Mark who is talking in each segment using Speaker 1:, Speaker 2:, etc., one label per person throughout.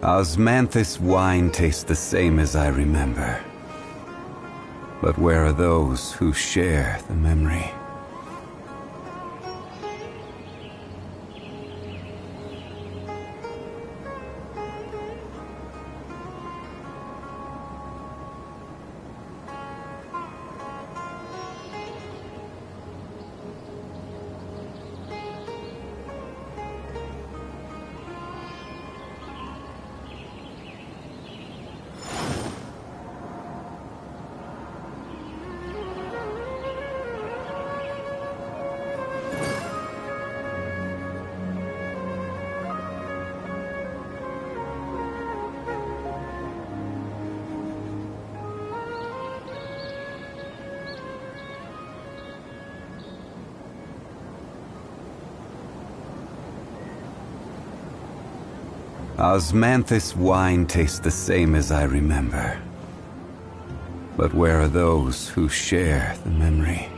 Speaker 1: Osmanthus wine tastes the same as I remember. But where are those who share the memory? Osmanthus wine tastes the same as I remember. But where are those who share the memory?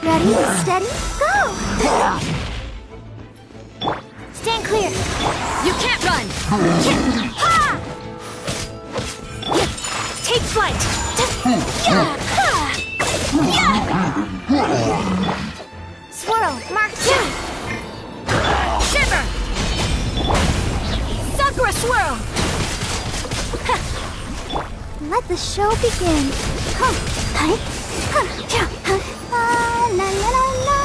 Speaker 2: Ready, steady, go! Stand clear.
Speaker 3: You can't run! Take flight!
Speaker 2: Swirl, mark 2!
Speaker 3: swirl!
Speaker 2: Let the show begin. Huh. Hi. Huh. Yeah. Huh. La la la la.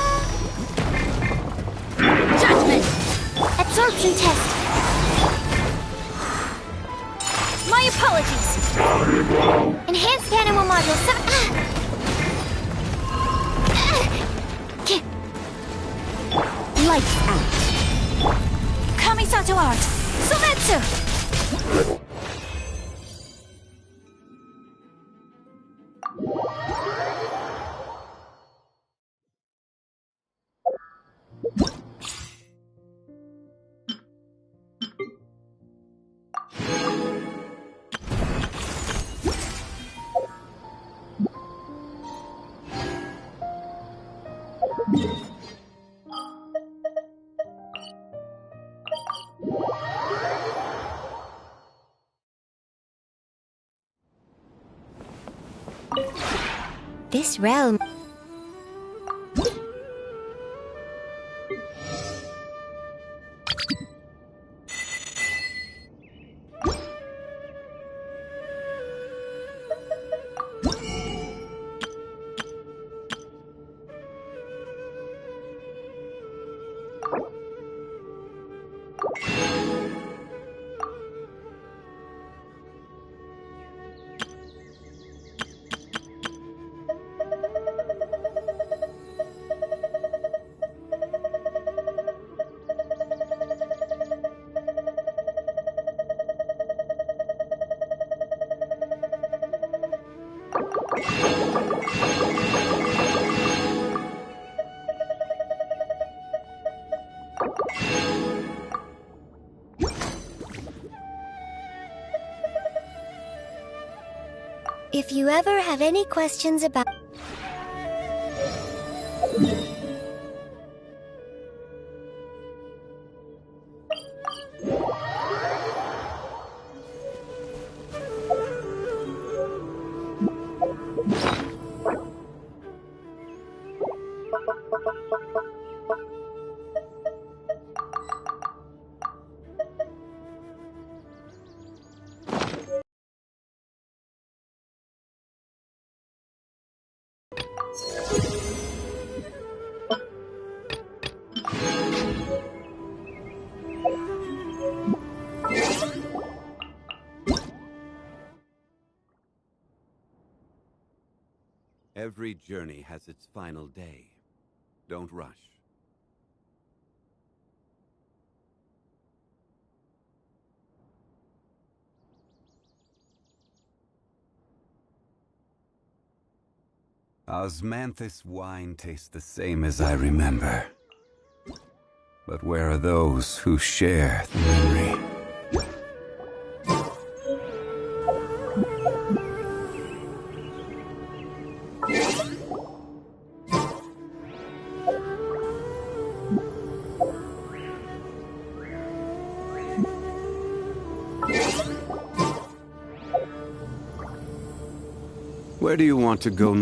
Speaker 3: Judgment!
Speaker 2: Absorption test.
Speaker 3: My apologies!
Speaker 2: Enhanced animal module 7.
Speaker 3: Lights out. Kamisato art! Sometsu!
Speaker 2: This realm. If you ever have any questions about...
Speaker 1: Every journey has its final day. Don't rush. Osmanthus wine tastes the same as I remember. But where are those who share the memory? Where do you want to go?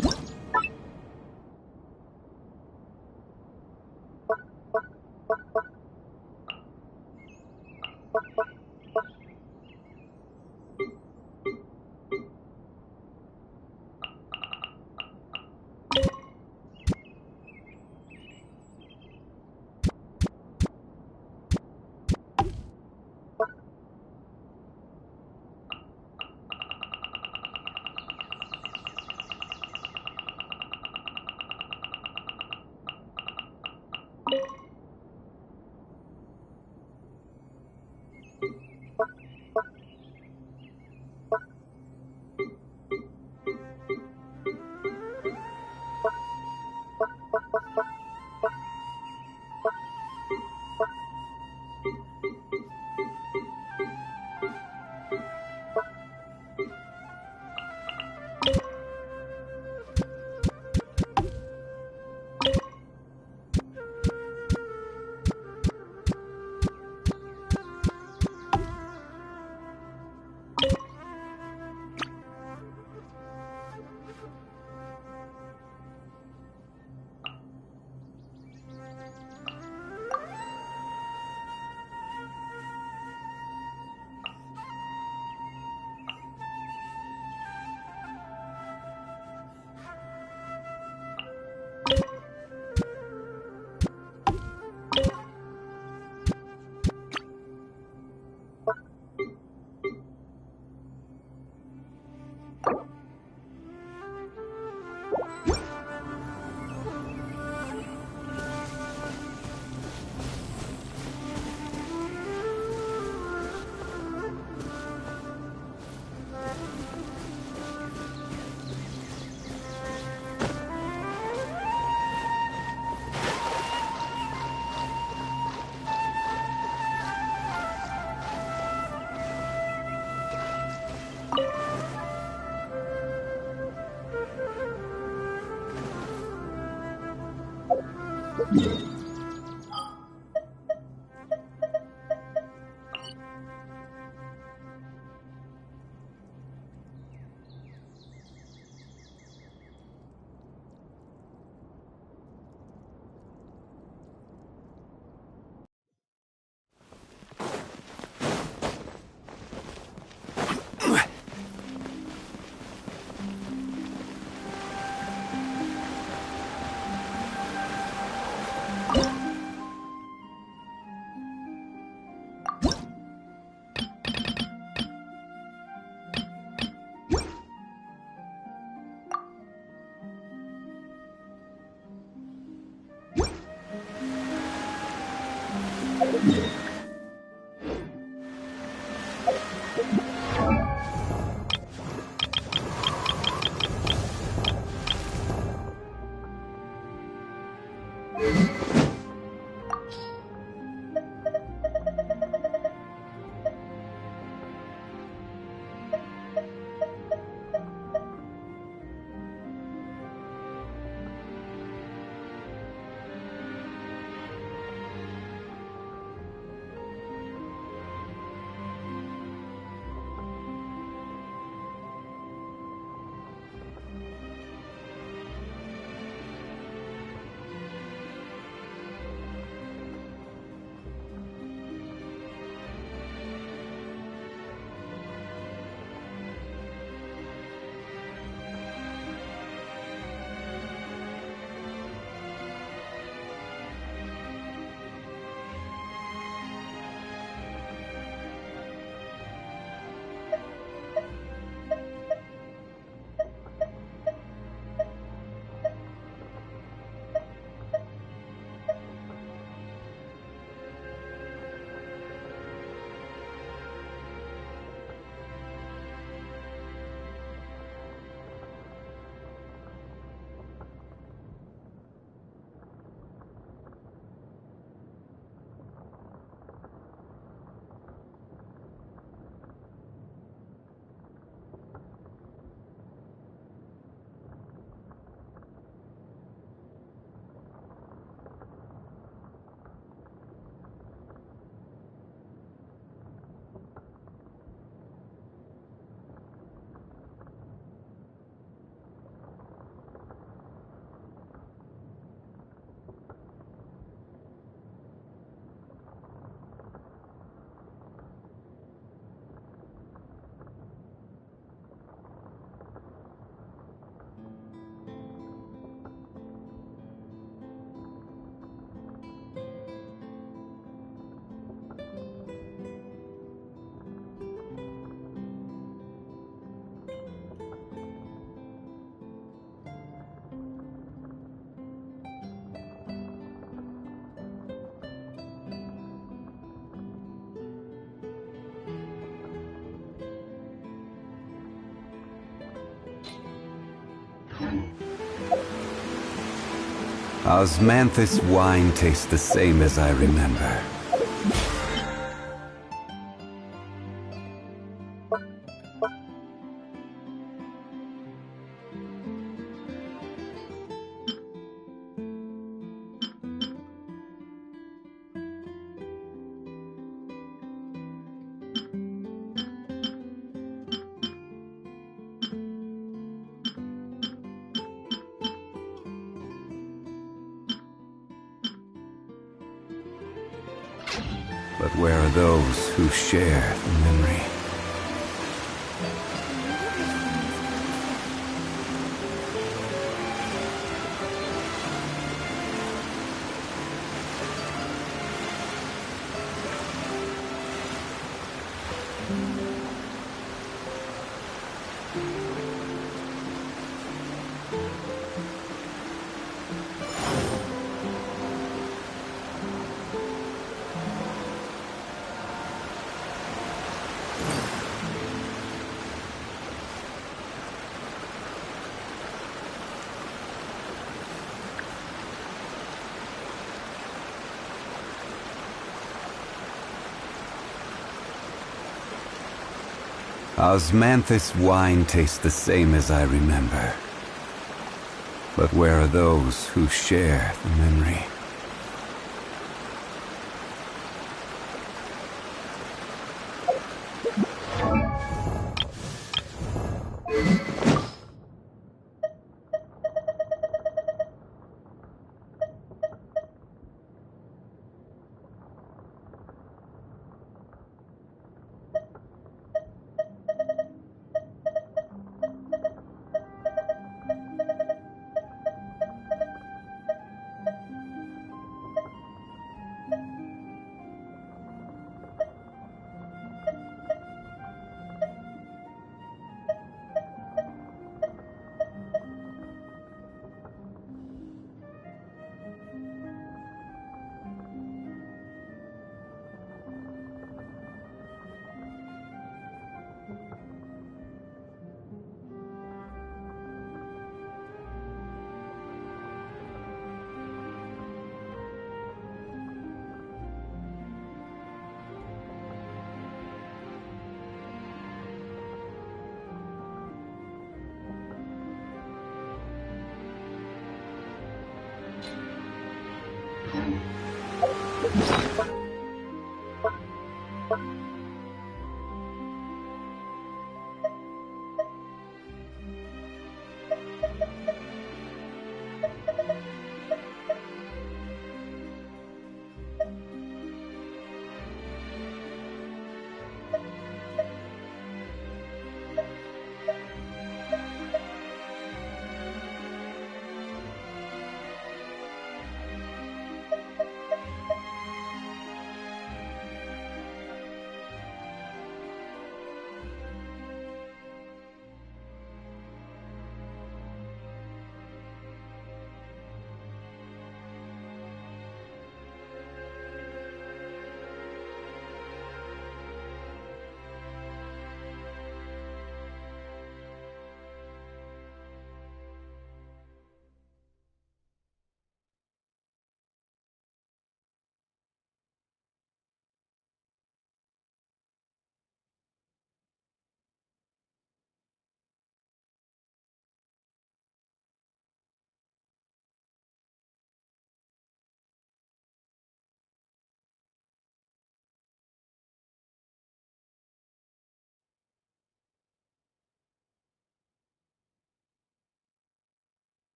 Speaker 1: Osmanthus wine tastes the same as I remember. But where are those who share the memory? Osmanthus wine tastes the same as I remember. But where are those who share the memory?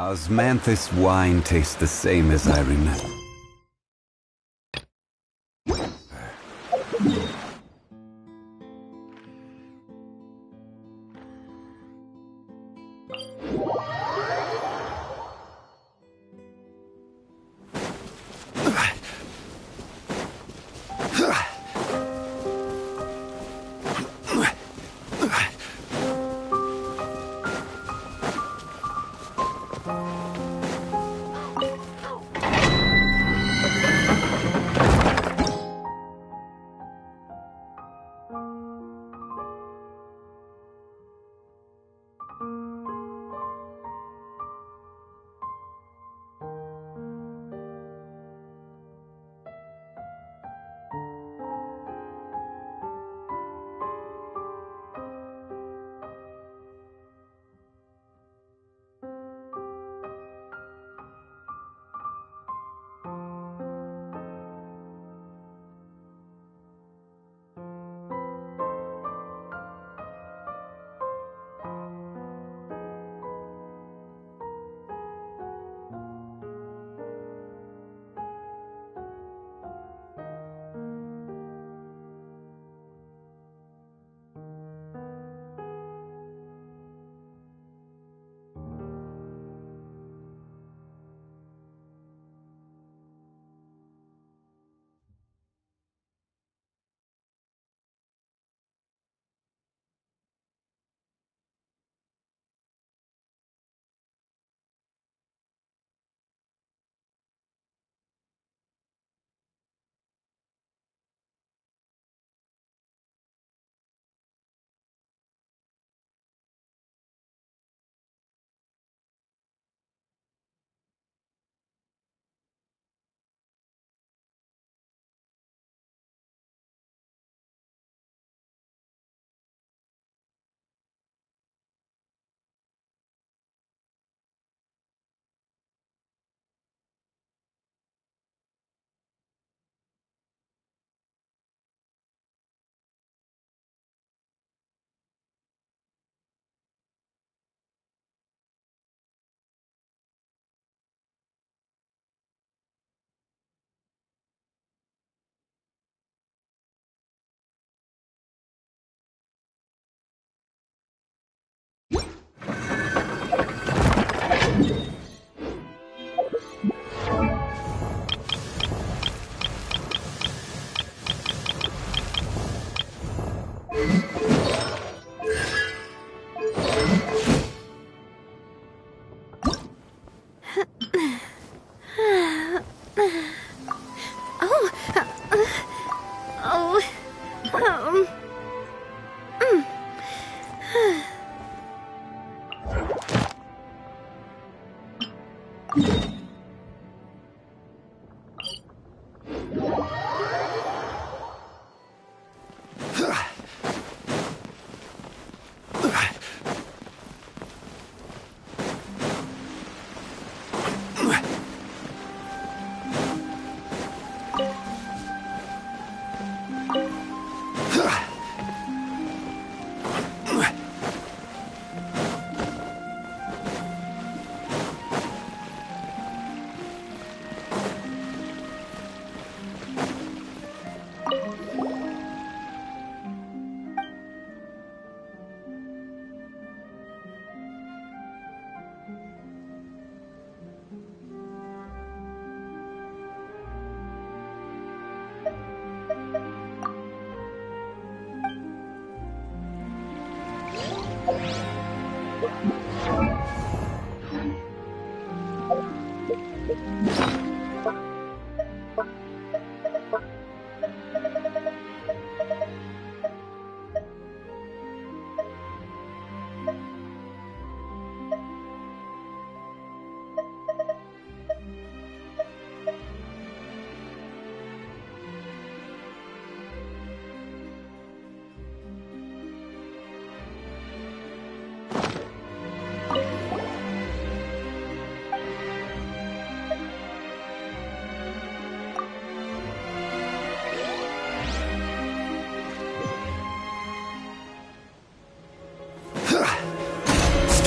Speaker 1: Osmanthus wine tastes the same as I remember.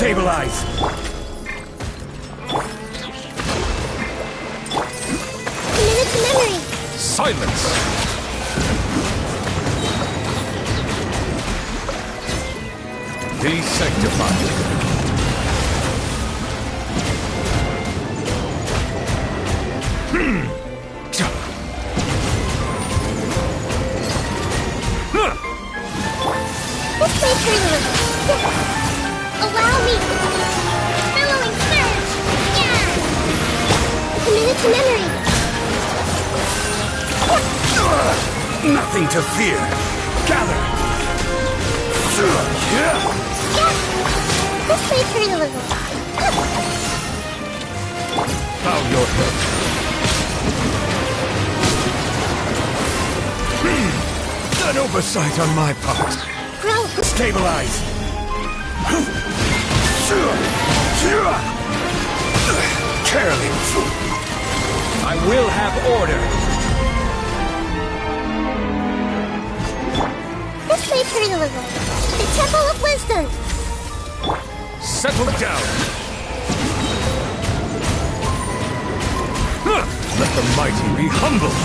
Speaker 4: Stabilize! Silence! Be sanctified.
Speaker 2: This may turn a little. Allow me. Billowing surge. Yeah. Committed to memory.
Speaker 4: Nothing to fear. Gather.
Speaker 2: Yeah. This may turn a little.
Speaker 4: Bow your head. An oversight on my part. Stabilize. Careless. I will have order.
Speaker 2: This may turn a little. The Temple of Wisdom.
Speaker 4: Settle down. Let the mighty be humbled.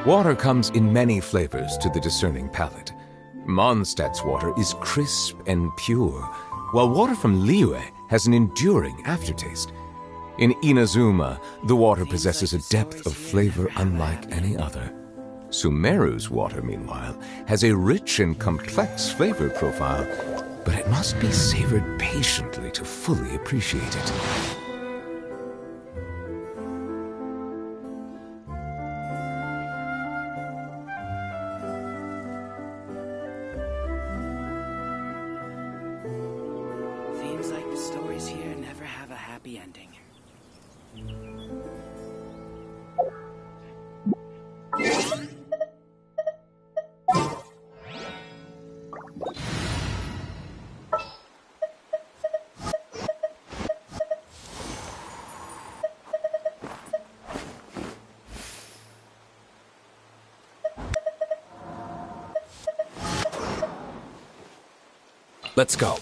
Speaker 5: Water comes in many flavors to the discerning palate. Mondstadt's water is crisp and pure, while water from Liyue has an enduring aftertaste. In Inazuma, the water possesses a depth of flavor unlike any other. Sumeru's water, meanwhile, has a rich and complex flavor profile, but it must be savored patiently to fully appreciate it.
Speaker 6: Seems like the stories here never have a happy ending.
Speaker 5: Let's go.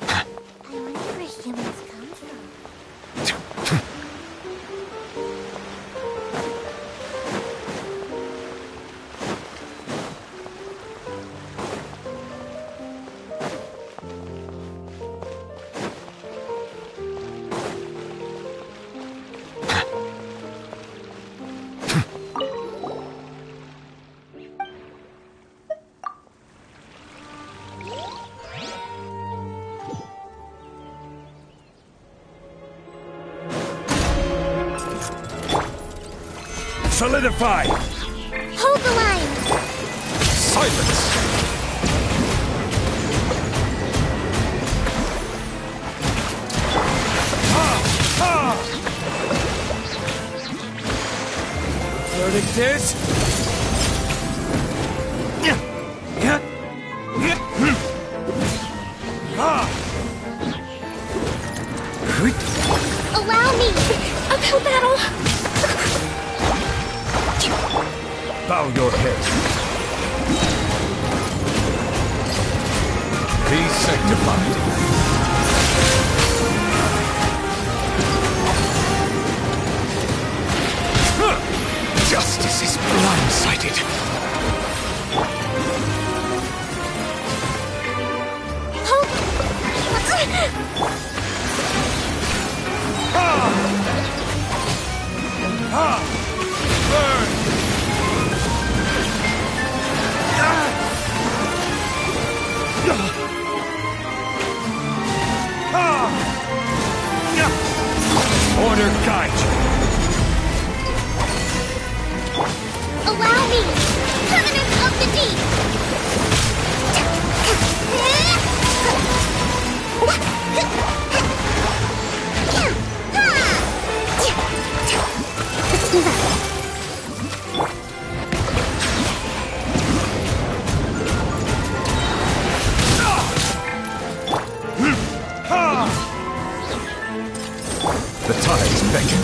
Speaker 2: I wonder where humans come from.
Speaker 4: Solidify!
Speaker 2: Hold the line!
Speaker 4: Silence! Verdict is...
Speaker 2: Allow me!
Speaker 3: Uphill battle!
Speaker 4: Bow your head. Be sanctified. Justice is blindsided. Burn! Order guide you.
Speaker 2: Allow me! Covenant of the Deep! Let's do that.
Speaker 4: The tides beckon.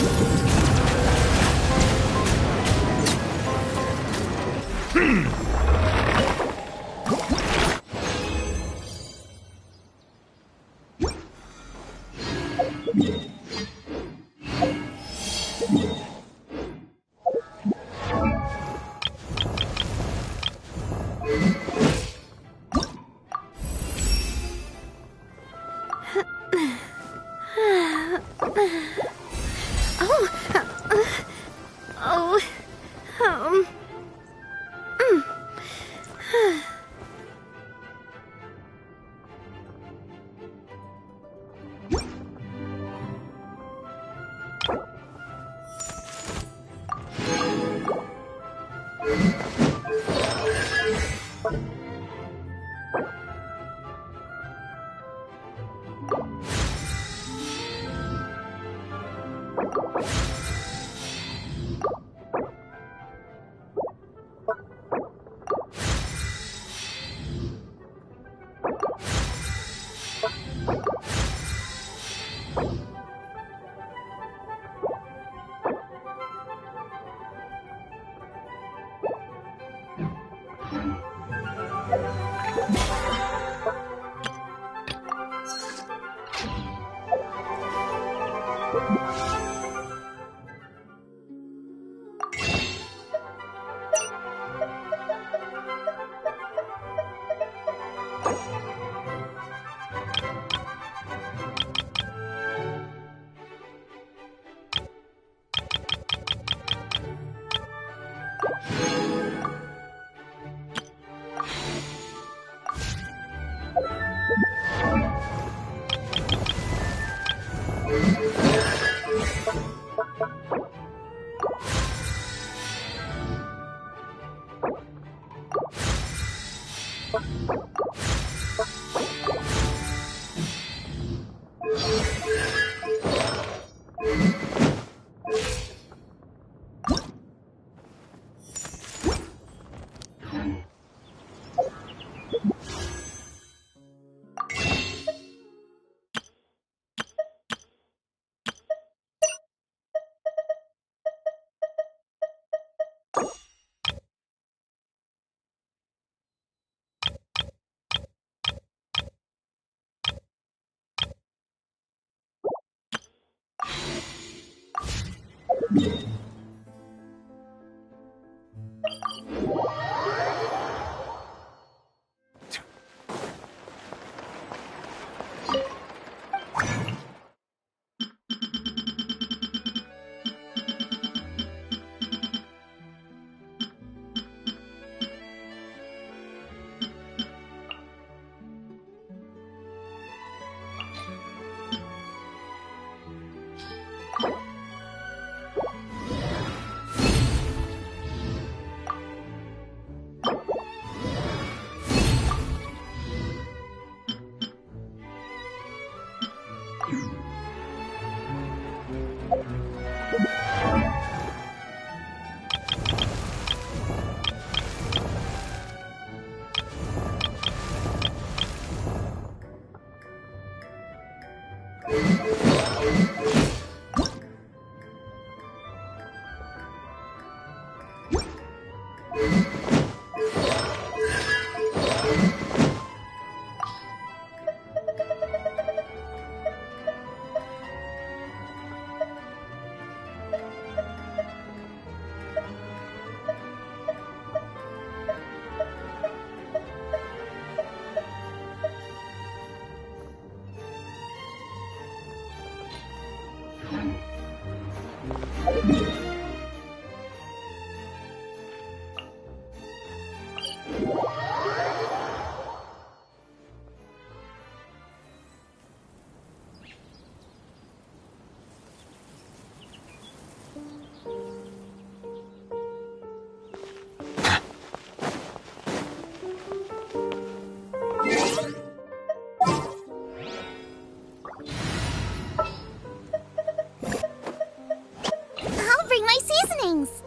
Speaker 2: I'll bring my seasonings.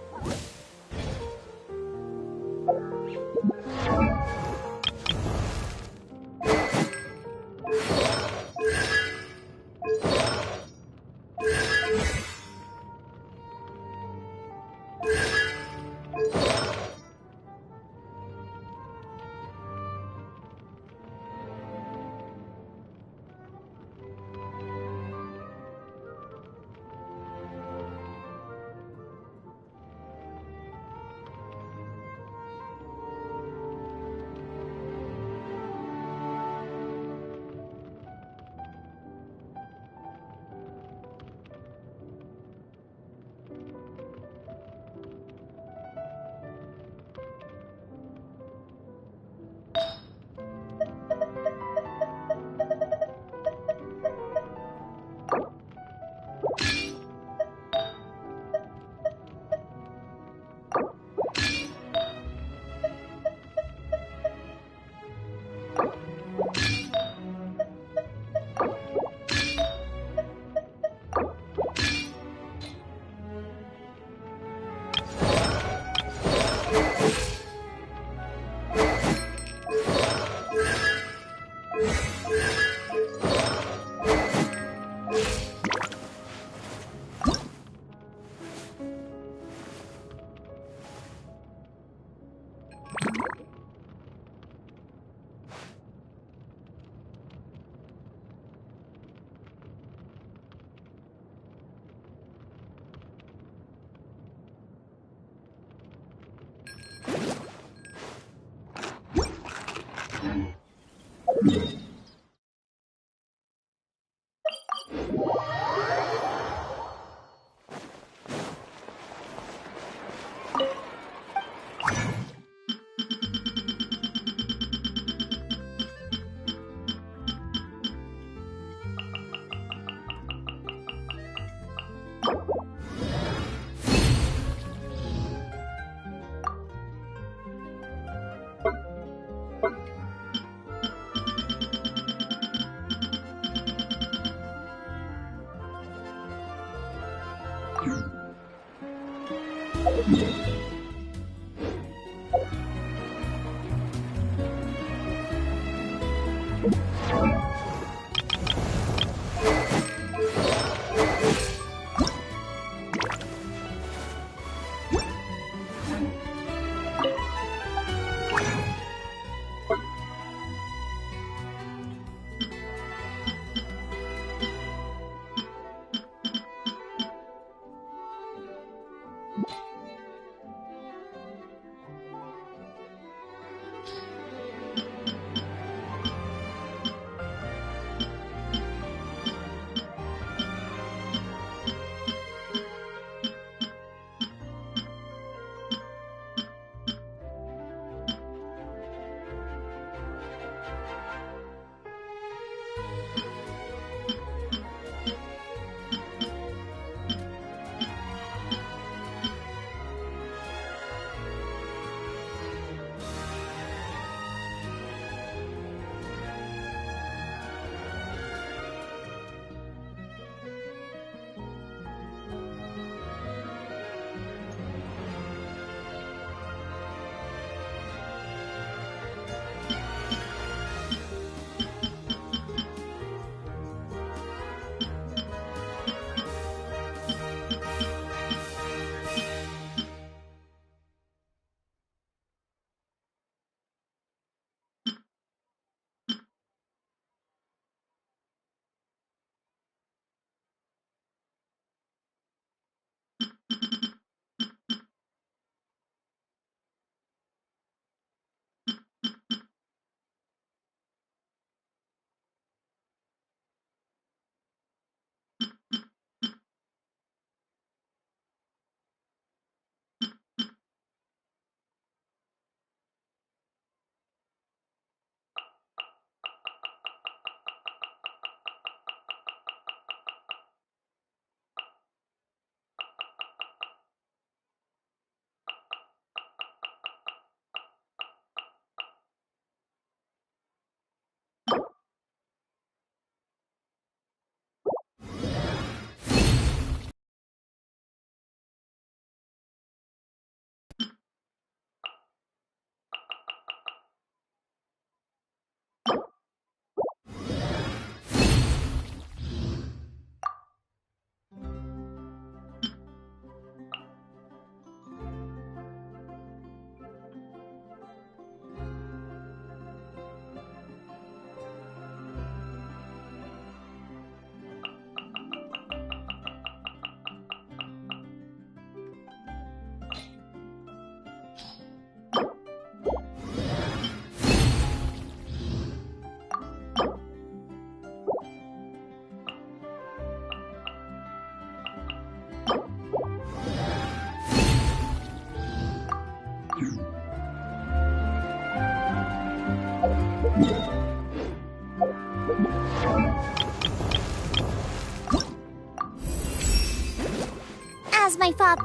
Speaker 2: Pop.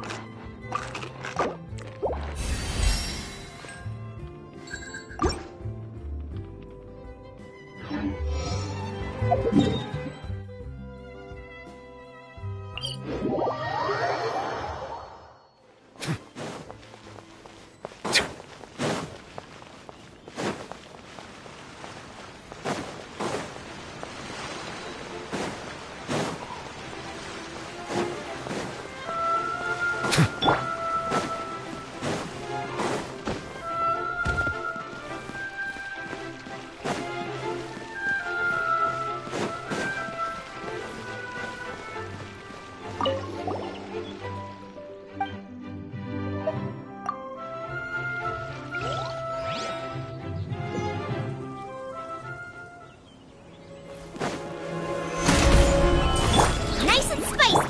Speaker 2: Nice and spicy.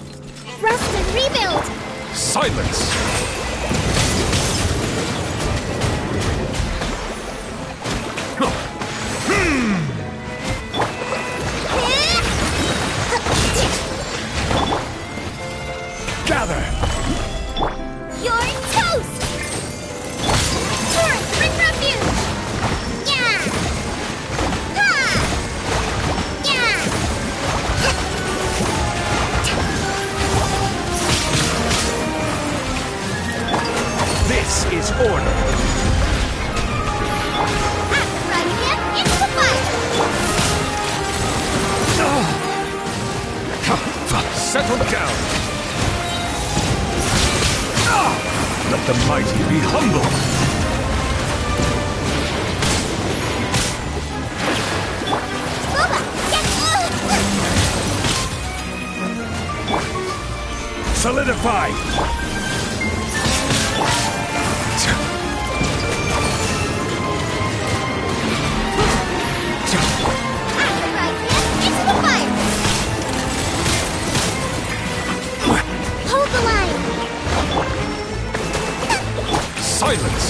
Speaker 2: Rest and rebuild.
Speaker 4: Silence! Gather!
Speaker 2: You're toast! Turret, bring refuge! Yeah! Ha! Yeah!
Speaker 4: This is order!
Speaker 2: Right again, into the fire!
Speaker 4: Settle down! Let the mighty be humble!
Speaker 2: Boba, get...
Speaker 4: Solidify!
Speaker 2: Right again, into the fire! Hold the line!
Speaker 4: Silence!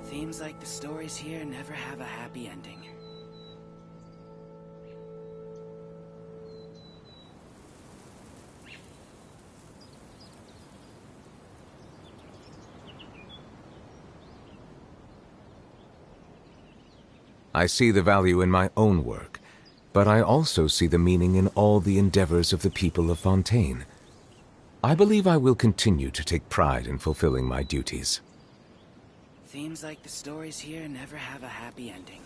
Speaker 6: Seems like the stories here never have a happy ending.
Speaker 5: I see the value in my own work, but I also see the meaning in all the endeavors of the people of Fontaine. I believe I will continue to take pride in fulfilling my duties.
Speaker 6: Seems like the stories here never have a happy ending.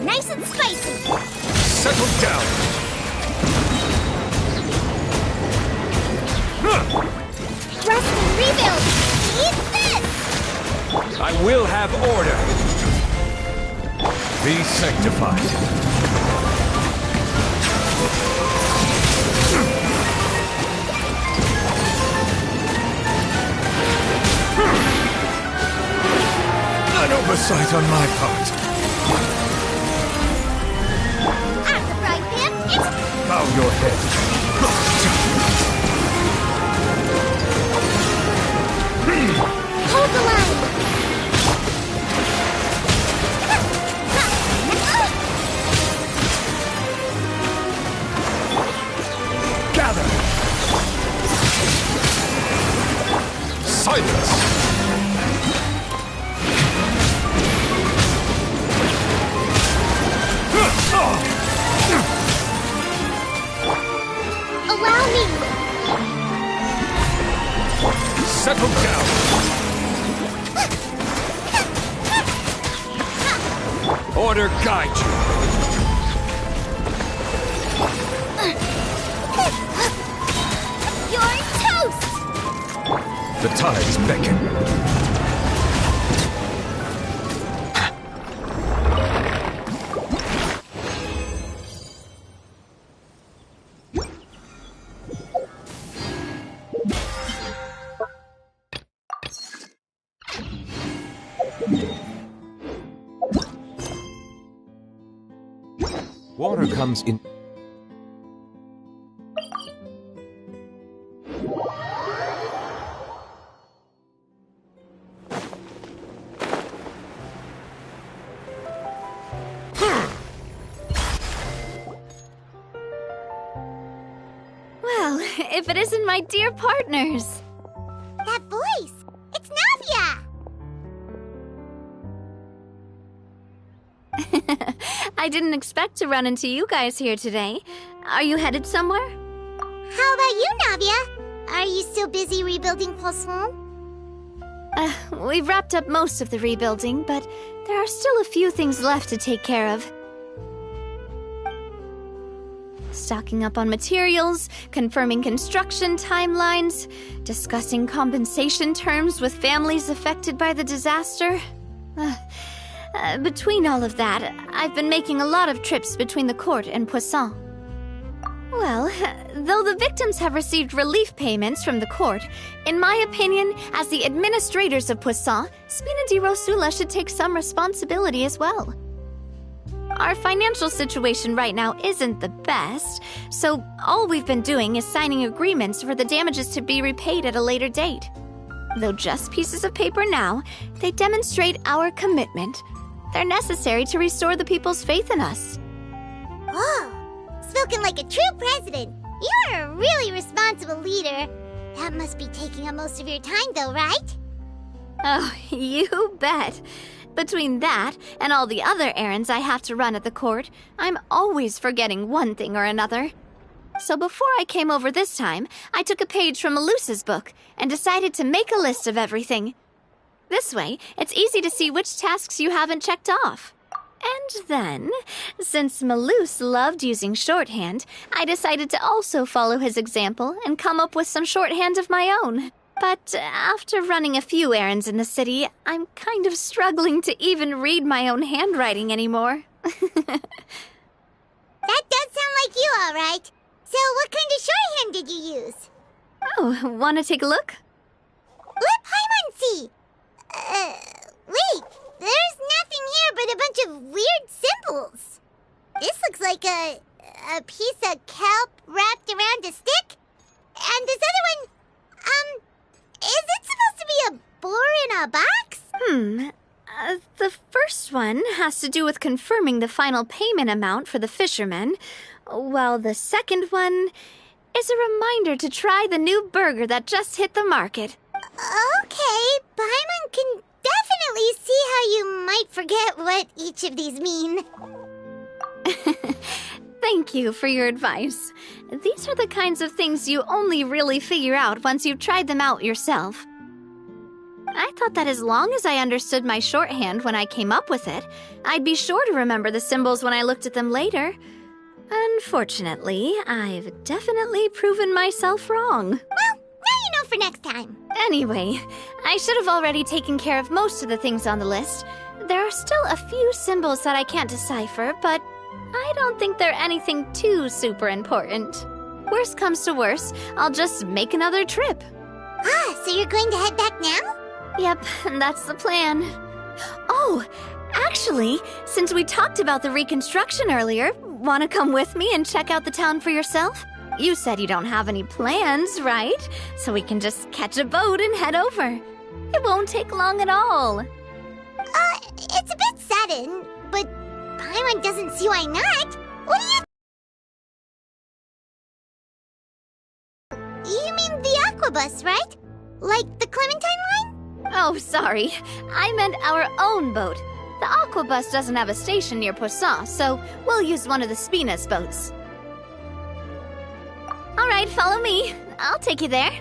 Speaker 2: Nice and spicy.
Speaker 4: Settle down!
Speaker 2: Rest and rebuild. Eat this!
Speaker 4: I will have order! Be sanctified. An oversight on my part.
Speaker 2: At the frying pan, it's...
Speaker 4: Bow your head.
Speaker 2: Hold the line.
Speaker 4: Gather! Silence!
Speaker 2: Allow me.
Speaker 4: Settle down! Order guide you!
Speaker 2: You're toast!
Speaker 4: The tides beckon.
Speaker 5: Water comes in...
Speaker 3: Well, if it isn't my dear partners.
Speaker 2: That voice! It's Navia!
Speaker 3: I didn't expect to run into you guys here today. Are you headed somewhere?
Speaker 2: How about you, Navia? Are you still busy rebuilding Poisson?
Speaker 3: We've wrapped up most of the rebuilding, but there are still a few things left to take care of. Stocking up on materials, confirming construction timelines, discussing compensation terms with families affected by the disaster. Between all of that, I've been making a lot of trips between the court and Poisson. Well, though the victims have received relief payments from the court, in my opinion, as the administrators of Poisson, Spina di Rosula should take some responsibility as well. Our financial situation right now isn't the best, so all we've been doing is signing agreements for the damages to be repaid at a later date. Though just pieces of paper now, they demonstrate our commitment. They're necessary to restore the people's faith in us.
Speaker 2: Oh, spoken like a true president. You're a really responsible leader. That must be taking up most of your time, though, right?
Speaker 3: Oh, you bet. Between that and all the other errands I have to run at the court, I'm always forgetting one thing or another. So before I came over this time, I took a page from Melusa's book and decided to make a list of everything. This way, it's easy to see which tasks you haven't checked off. And then, since Maloose loved using shorthand, I decided to also follow his example and come up with some shorthand of my own. But after running a few errands in the city, I'm kind of struggling to even read my own handwriting anymore.
Speaker 2: That does sound like you, all right. So what kind of shorthand did you use?
Speaker 3: Oh, want to take a look?
Speaker 2: Let Paimon see. Wait, there's nothing here but a bunch of weird symbols. This looks like a piece of kelp wrapped around a stick. And this other one, is it supposed to be a boar in a box?
Speaker 3: The first one has to do with confirming the final payment amount for the fishermen, while the second one is a reminder to try the new burger that just hit the market.
Speaker 2: Okay, Paimon can definitely see how you might forget what each of these mean.
Speaker 3: Thank you for your advice. These are the kinds of things you only really figure out once you've tried them out yourself. I thought that as long as I understood my shorthand when I came up with it, I'd be sure to remember the symbols when I looked at them later. Unfortunately, I've definitely proven myself wrong.
Speaker 2: Well, now you know for next time.
Speaker 3: Anyway, I should have already taken care of most of the things on the list. There are still a few symbols that I can't decipher, but I don't think they're anything too super important. Worst comes to worst, I'll just make another trip.
Speaker 2: So you're going to head back now?
Speaker 3: Yep, that's the plan. Oh, actually, since we talked about the reconstruction earlier, want to come with me and check out the town for yourself? You said you don't have any plans, right? So we can just catch a boat and head over. It won't take long at all.
Speaker 2: It's a bit sudden, but Paimon doesn't see why not. What do you mean the aquabus, right? Like the Clementine line?
Speaker 3: Oh, sorry. I meant our own boat. The aquabus doesn't have a station near Poisson, so we'll use one of the Spina's boats. All right, follow me. I'll take you there.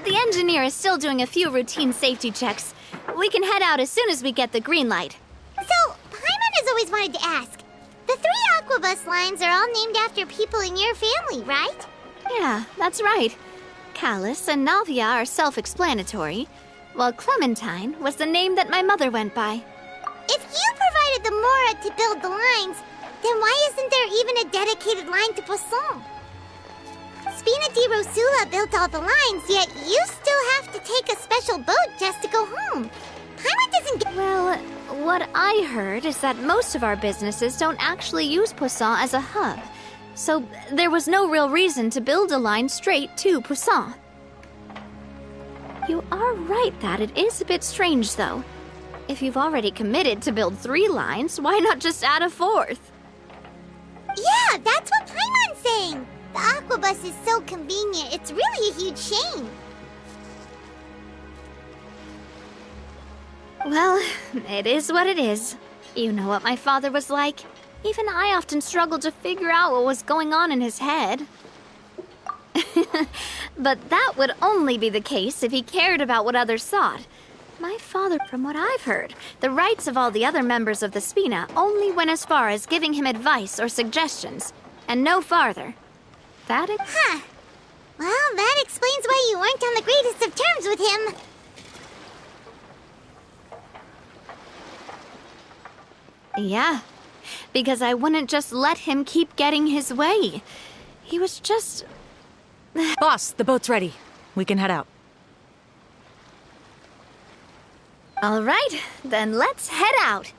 Speaker 3: The engineer is still doing a few routine safety checks. We can head out as soon as we get the green light.
Speaker 2: So, Paimon has always wanted to ask. The 3 aquabus lines are all named after people in your family, right?
Speaker 3: Yeah, that's right. Callus and Navia are self-explanatory, while Clementine was the name that my mother went by.
Speaker 2: If you provided the Mora to build the lines, then why isn't there even a dedicated line to Poisson? Spina di Rosula built all the lines, yet you still have to take a special boat just to go home. Paimon doesn't get...
Speaker 3: Well, what I heard is that most of our businesses don't actually use Poisson as a hub, so there was no real reason to build a line straight to Poisson. You are right that it is a bit strange, though. If you've already committed to build 3 lines, why not just add a 4th?
Speaker 2: Yeah, that's what Paimon's saying. The aquabus is so convenient, it's really a huge shame.
Speaker 3: Well, it is what it is. You know what my father was like. Even I often struggled to figure out what was going on in his head. But that would only be the case if he cared about what others thought. My father, from what I've heard, the rights of all the other members of the Spina only went as far as giving him advice or suggestions, and no farther.
Speaker 2: Huh. Well, that explains why you weren't on the greatest of terms with him.
Speaker 3: Yeah, because I wouldn't just let him keep getting his way. He was just...
Speaker 7: Boss, the boat's ready. We can head out.
Speaker 3: All right, then let's head out.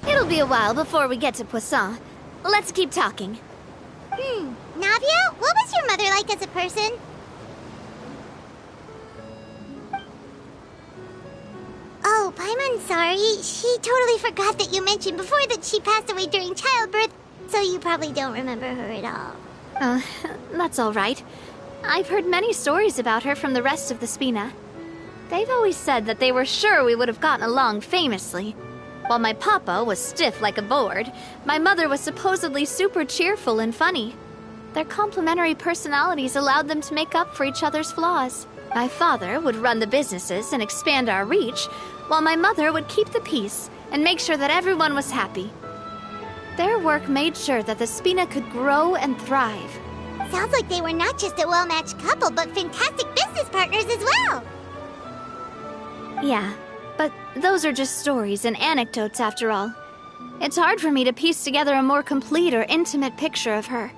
Speaker 3: It'll be a while before we get to Poisson. Let's keep talking.
Speaker 2: Navia, what was your mother like as a person? Oh, Paimon's sorry. She totally forgot that you mentioned before that she passed away during childbirth, so you probably don't remember her at all.
Speaker 3: That's all right. I've heard many stories about her from the rest of the Spina. They've always said that they were sure we would have gotten along famously. While my papa was stiff like a board, my mother was supposedly super cheerful and funny. Their complementary personalities allowed them to make up for each other's flaws. My father would run the businesses and expand our reach, while my mother would keep the peace and make sure that everyone was happy. Their work made sure that the Spina could grow and thrive.
Speaker 2: Sounds like they were not just a well-matched couple, but fantastic business partners as well.
Speaker 3: Yeah, but those are just stories and anecdotes after all. It's hard for me to piece together a more complete or intimate picture of her.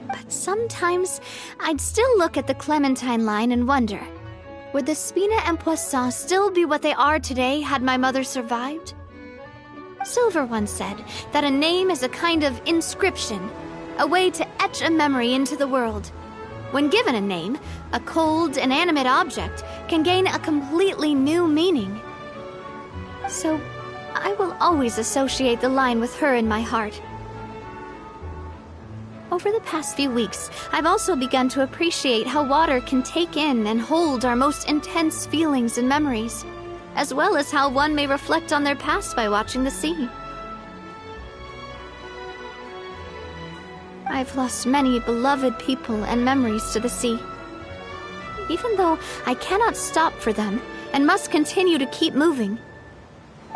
Speaker 3: But sometimes I'd still look at the Clementine line and wonder, would the Spina and Poisson still be what they are today had my mother survived? Silver once said that a name is a kind of inscription, a way to etch a memory into the world. When given a name, a cold, inanimate object can gain a completely new meaning. So, I will always associate the line with her in my heart. Over the past few weeks, I've also begun to appreciate how water can take in and hold our most intense feelings and memories, as well as how one may reflect on their past by watching the sea. I've lost many beloved people and memories to the sea. Even though I cannot stop for them and must continue to keep moving,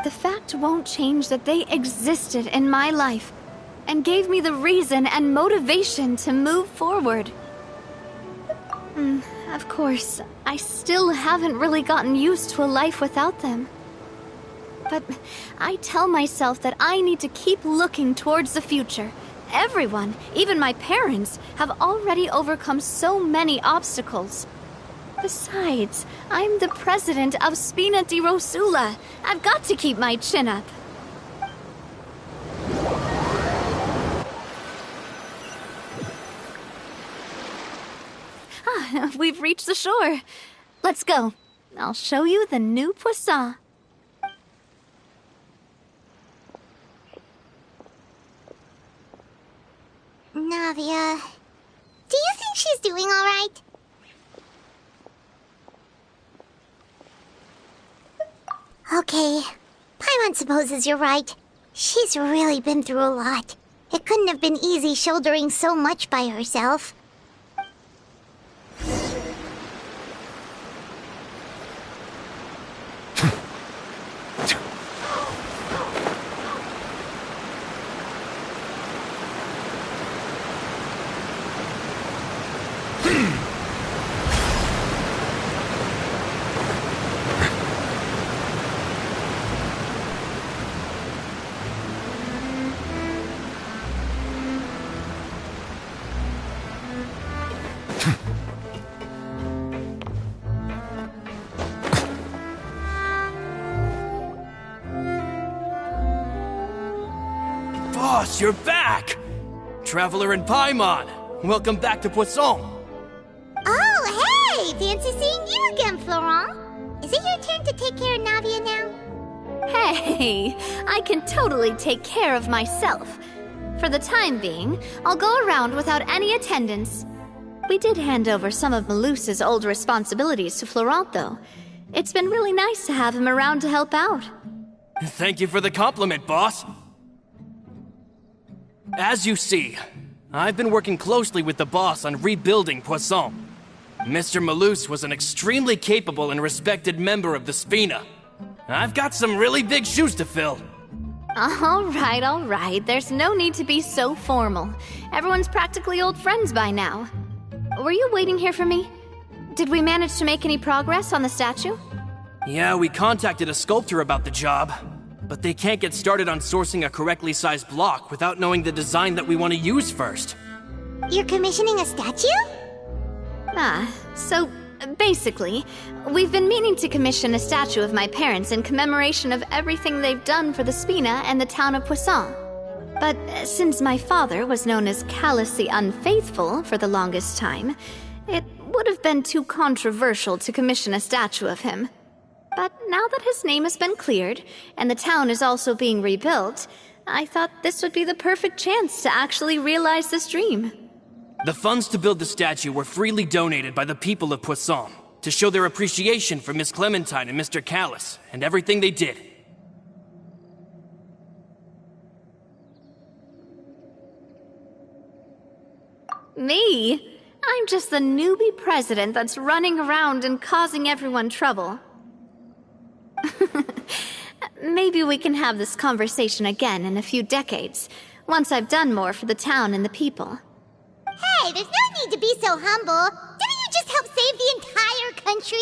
Speaker 3: the fact won't change that they existed in my life and gave me the reason and motivation to move forward. Of course, I still haven't really gotten used to a life without them. But I tell myself that I need to keep looking towards the future. Everyone, even my parents, have already overcome so many obstacles. Besides, I'm the president of Spina di Rosula. I've got to keep my chin up. We've reached the shore. Let's go. I'll show you the new Poisson.
Speaker 2: Navia, do you think she's doing all right? Okay, Paimon supposes you're right. She's really been through a lot. It couldn't have been easy shouldering so much by herself.
Speaker 8: Boss, you're back! Traveler and Paimon, welcome back to Poisson.
Speaker 2: Oh, hey! Fancy seeing you again, Florent. Is it your turn to take care of Navia now?
Speaker 3: Hey, I can totally take care of myself. For the time being, I'll go around without any attendance. We did hand over some of Malus's old responsibilities to Florent, though. It's been really nice to have him around to help out.
Speaker 8: Thank you for the compliment, boss. As you see, I've been working closely with the boss on rebuilding Poisson. Mr. Malus was an extremely capable and respected member of the Spina. I've got some really big shoes to fill.
Speaker 3: All right. There's no need to be so formal. Everyone's practically old friends by now. Were you waiting here for me? Did we manage to make any progress on the statue?
Speaker 8: Yeah, we contacted a sculptor about the job, but they can't get started on sourcing a correctly sized block without knowing the design that we want to use first.
Speaker 2: You're commissioning a statue?
Speaker 3: So basically, we've been meaning to commission a statue of my parents in commemoration of everything they've done for the Spina and the town of Poisson. But since my father was known as Callus the Unfaithful for the longest time, it would have been too controversial to commission a statue of him. But now that his name has been cleared, and the town is also being rebuilt, I thought this would be the perfect chance to actually realize this dream.
Speaker 8: The funds to build the statue were freely donated by the people of Poisson to show their appreciation for Miss Clementine and Mr. Callis and everything they did.
Speaker 3: Me? I'm just the newbie president that's running around and causing everyone trouble. Maybe we can have this conversation again in a few decades, once I've done more for the town and the people.
Speaker 2: Hey, there's no need to be so humble. Didn't you just help save the entire country?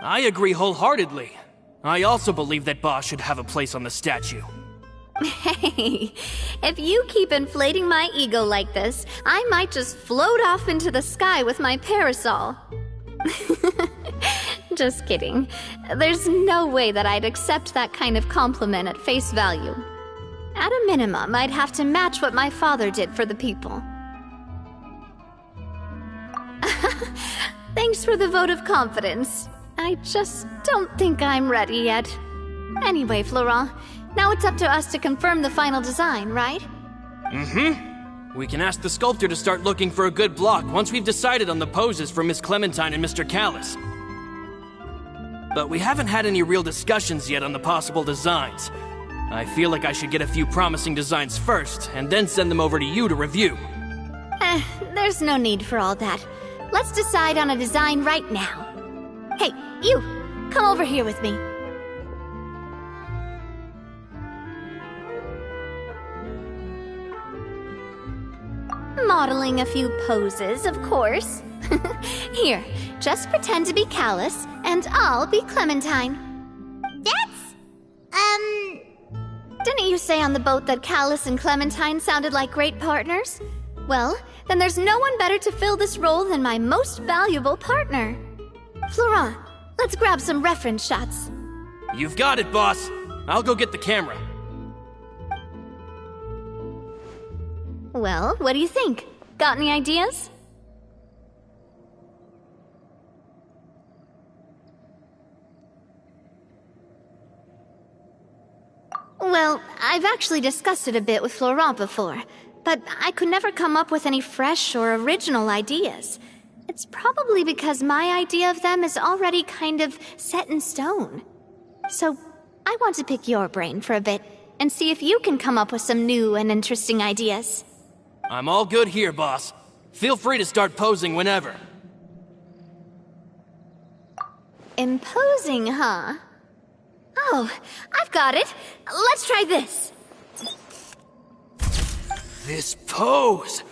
Speaker 8: I agree wholeheartedly. I also believe that Boss should have a place on the statue.
Speaker 3: Hey, if you keep inflating my ego like this, I might just float off into the sky with my parasol. Just kidding. There's no way that I'd accept that kind of compliment at face value. At a minimum, I'd have to match what my father did for the people. Thanks for the vote of confidence. I just don't think I'm ready yet. Anyway, Florent, now it's up to us to confirm the final design, right?
Speaker 8: We can ask the sculptor to start looking for a good block once we've decided on the poses for Miss Clementine and Mr. Callis. But we haven't had any real discussions yet on the possible designs. I feel like I should get a few promising designs first, and then send them over to you to review.
Speaker 3: There's no need for all that. Let's decide on a design right now. Hey, you! Come over here with me. Modeling a few poses, of course. Here, just pretend to be Callis, and I'll be Clementine. Didn't you say on the boat that Callis and Clementine sounded like great partners? Well, then there's no one better to fill this role than my most valuable partner. Florent, let's grab some reference shots.
Speaker 8: You've got it, boss. I'll go get the camera.
Speaker 3: Well, what do you think? Got any ideas? Well, I've actually discussed it a bit with Florent before, but I could never come up with any fresh or original ideas. It's probably because my idea of them is already kind of set in stone. So, I want to pick your brain for a bit, and see if you can come up with some new and interesting ideas.
Speaker 8: I'm all good here, boss. Feel free to start posing whenever.
Speaker 3: Imposing, huh? Oh, I've got it. Let's try this.
Speaker 8: This pose!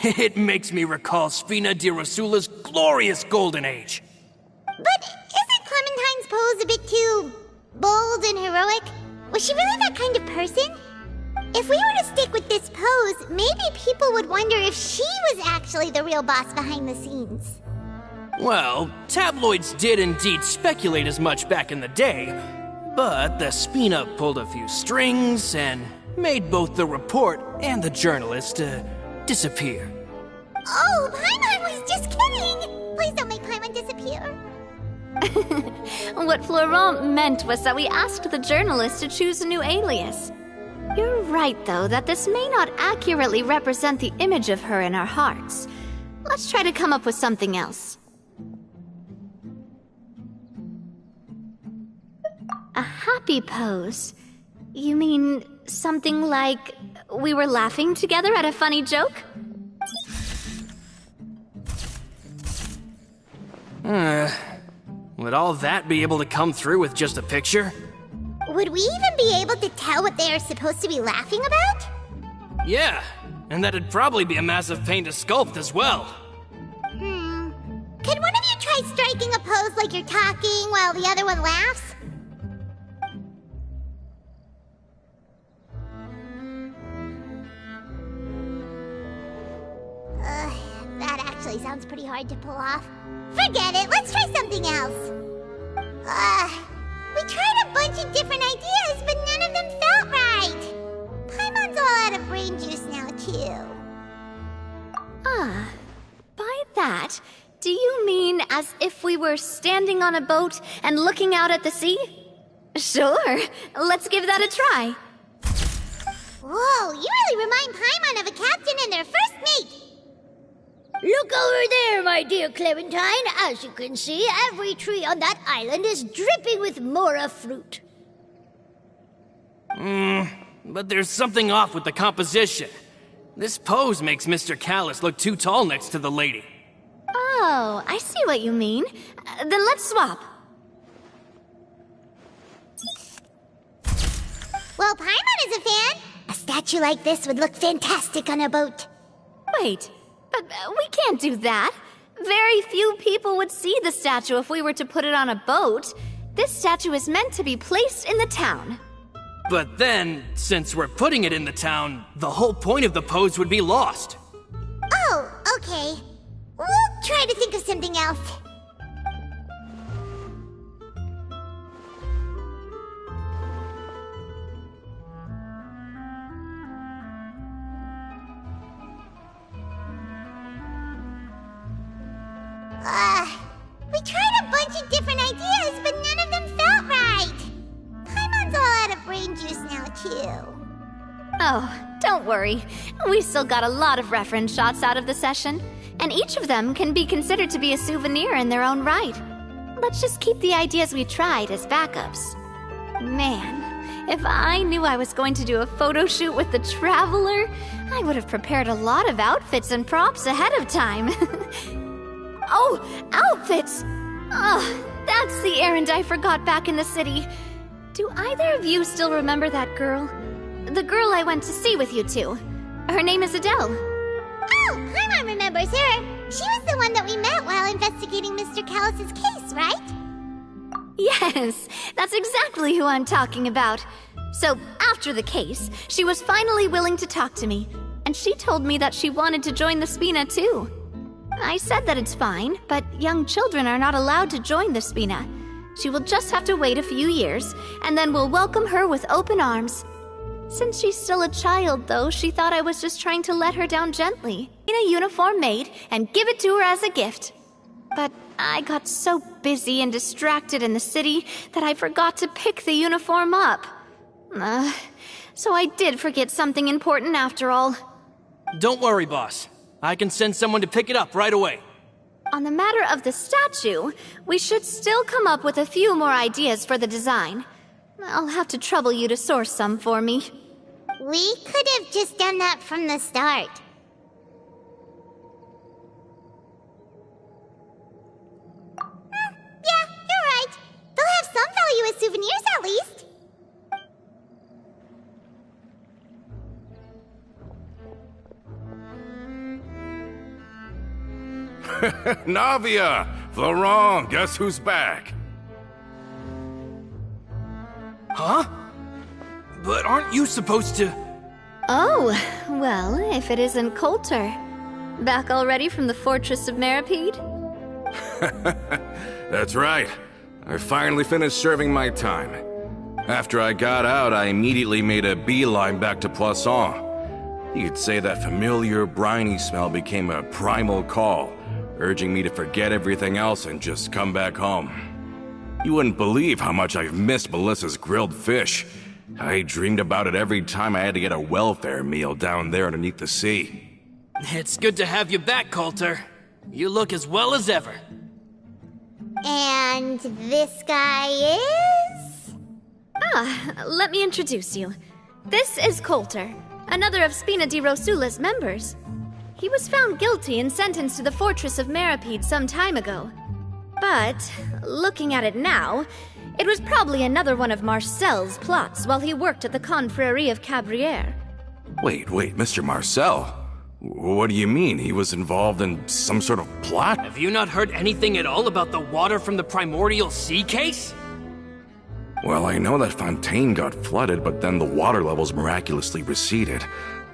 Speaker 8: It makes me recall Sfina di Rosula's glorious golden age.
Speaker 2: But isn't Clementine's pose a bit too bold and heroic? Was she really that kind of person? If we were to stick with this pose, maybe people would wonder if she was actually the real boss behind the scenes.
Speaker 8: Well, tabloids did indeed speculate as much back in the day, but the Sfina pulled a few strings and made both the report and the journalist disappear.
Speaker 2: Oh, Paimon was just kidding! Please don't make Paimon disappear.
Speaker 3: What Florent meant was that we asked the journalist to choose a new alias. You're right, though, that this may not accurately represent the image of her in our hearts. Let's try to come up with something else. A happy pose? You mean something like we were laughing together at a funny joke?
Speaker 8: Would all that be able to come through with just a picture?
Speaker 2: Would we even be able to tell what they are supposed to be laughing about?
Speaker 8: Yeah, and that'd probably be a massive pain to sculpt as well.
Speaker 2: Can one of you try striking a pose like you're talking while the other one laughs? That actually sounds pretty hard to pull off. Forget it, let's try something else. We tried a bunch of different ideas, but none of them felt right. Paimon's all out of brain juice now, too.
Speaker 3: By that, Do you mean as if we were standing on a boat and looking out at the sea? Sure, let's give that a try.
Speaker 2: Whoa, you really remind Paimon of a captain and their first mate.
Speaker 9: Look over there, my dear Clementine. As you can see, every tree on that island is dripping with mora fruit.
Speaker 8: But there's something off with the composition. This pose makes Mr. Callus look too tall next to the lady.
Speaker 3: Oh, I see what you mean. Then let's swap.
Speaker 2: Well, Paimon is a fan. A statue like this would look fantastic on a boat.
Speaker 3: Wait, but we can't do that. Very few people would see the statue if we were to put it on a boat. This statue is meant to be placed in the town.
Speaker 8: But then, since we're putting it in the town, the whole point of the pose would be lost.
Speaker 2: Oh, okay. We'll try to think of something else. We tried a bunch of different ideas, but none of them felt right. Paimon's all out of brain juice now, too.
Speaker 3: Oh, don't worry. We still got a lot of reference shots out of the session, and each of them can be considered to be a souvenir in their own right. Let's just keep the ideas we tried as backups. Man, if I knew I was going to do a photo shoot with the Traveler, I would have prepared a lot of outfits and props ahead of time. Oh, outfits! That's the errand I forgot back in the city. Do either of you still remember that girl? The girl I went to see with you two. Her name is Adele.
Speaker 2: Oh, Paimon remembers her. She was the one that we met while investigating Mr. Callus's case, right?
Speaker 3: Yes, that's exactly who I'm talking about. So, after the case, she was finally willing to talk to me, and she told me that she wanted to join the Spina too. I said that it's fine, but young children are not allowed to join the Spina. She will just have to wait a few years, and then we'll welcome her with open arms. Since she's still a child, though, she thought I was just trying to let her down gently, in a uniform made, and give it to her as a gift. But I got so busy and distracted in the city that I forgot to pick the uniform up. So I did forget something important after all.
Speaker 8: Don't worry, boss. I can send someone to pick it up right away.
Speaker 3: On the matter of the statue, we should still come up with a few more ideas for the design. I'll have to trouble you to source some for me.
Speaker 2: We could have just done that from the start. Yeah, you're right. They'll have some value as souvenirs at least.
Speaker 4: Navia! Florent, guess who's back?
Speaker 8: Huh? But aren't you supposed to...
Speaker 3: Oh, well, if it isn't Coulter. Back already from the Fortress of Meripede?
Speaker 4: That's right. I finally finished serving my time. After I got out, I immediately made a beeline back to Poisson. You could say that familiar, briny smell became a primal call, urging me to forget everything else and just come back home. You wouldn't believe how much I've missed Melissa's grilled fish. I dreamed about it every time I had to get a welfare meal down there underneath the sea.
Speaker 8: It's good to have you back, Coulter. You look as well as ever.
Speaker 2: And this guy is?
Speaker 3: Let me introduce you. This is Coulter, another of Spina di Rosula's members. He was found guilty and sentenced to the Fortress of Meripede some time ago. But, looking at it now, it was probably another one of Marcel's plots while he worked at the Confrérie of Cabrières.
Speaker 4: Wait, Mr. Marcel? What do you mean? He was involved in some sort of plot?
Speaker 8: Have you not heard anything at all about the water from the Primordial Sea case?
Speaker 4: Well, I know that Fontaine got flooded, but then the water levels miraculously receded.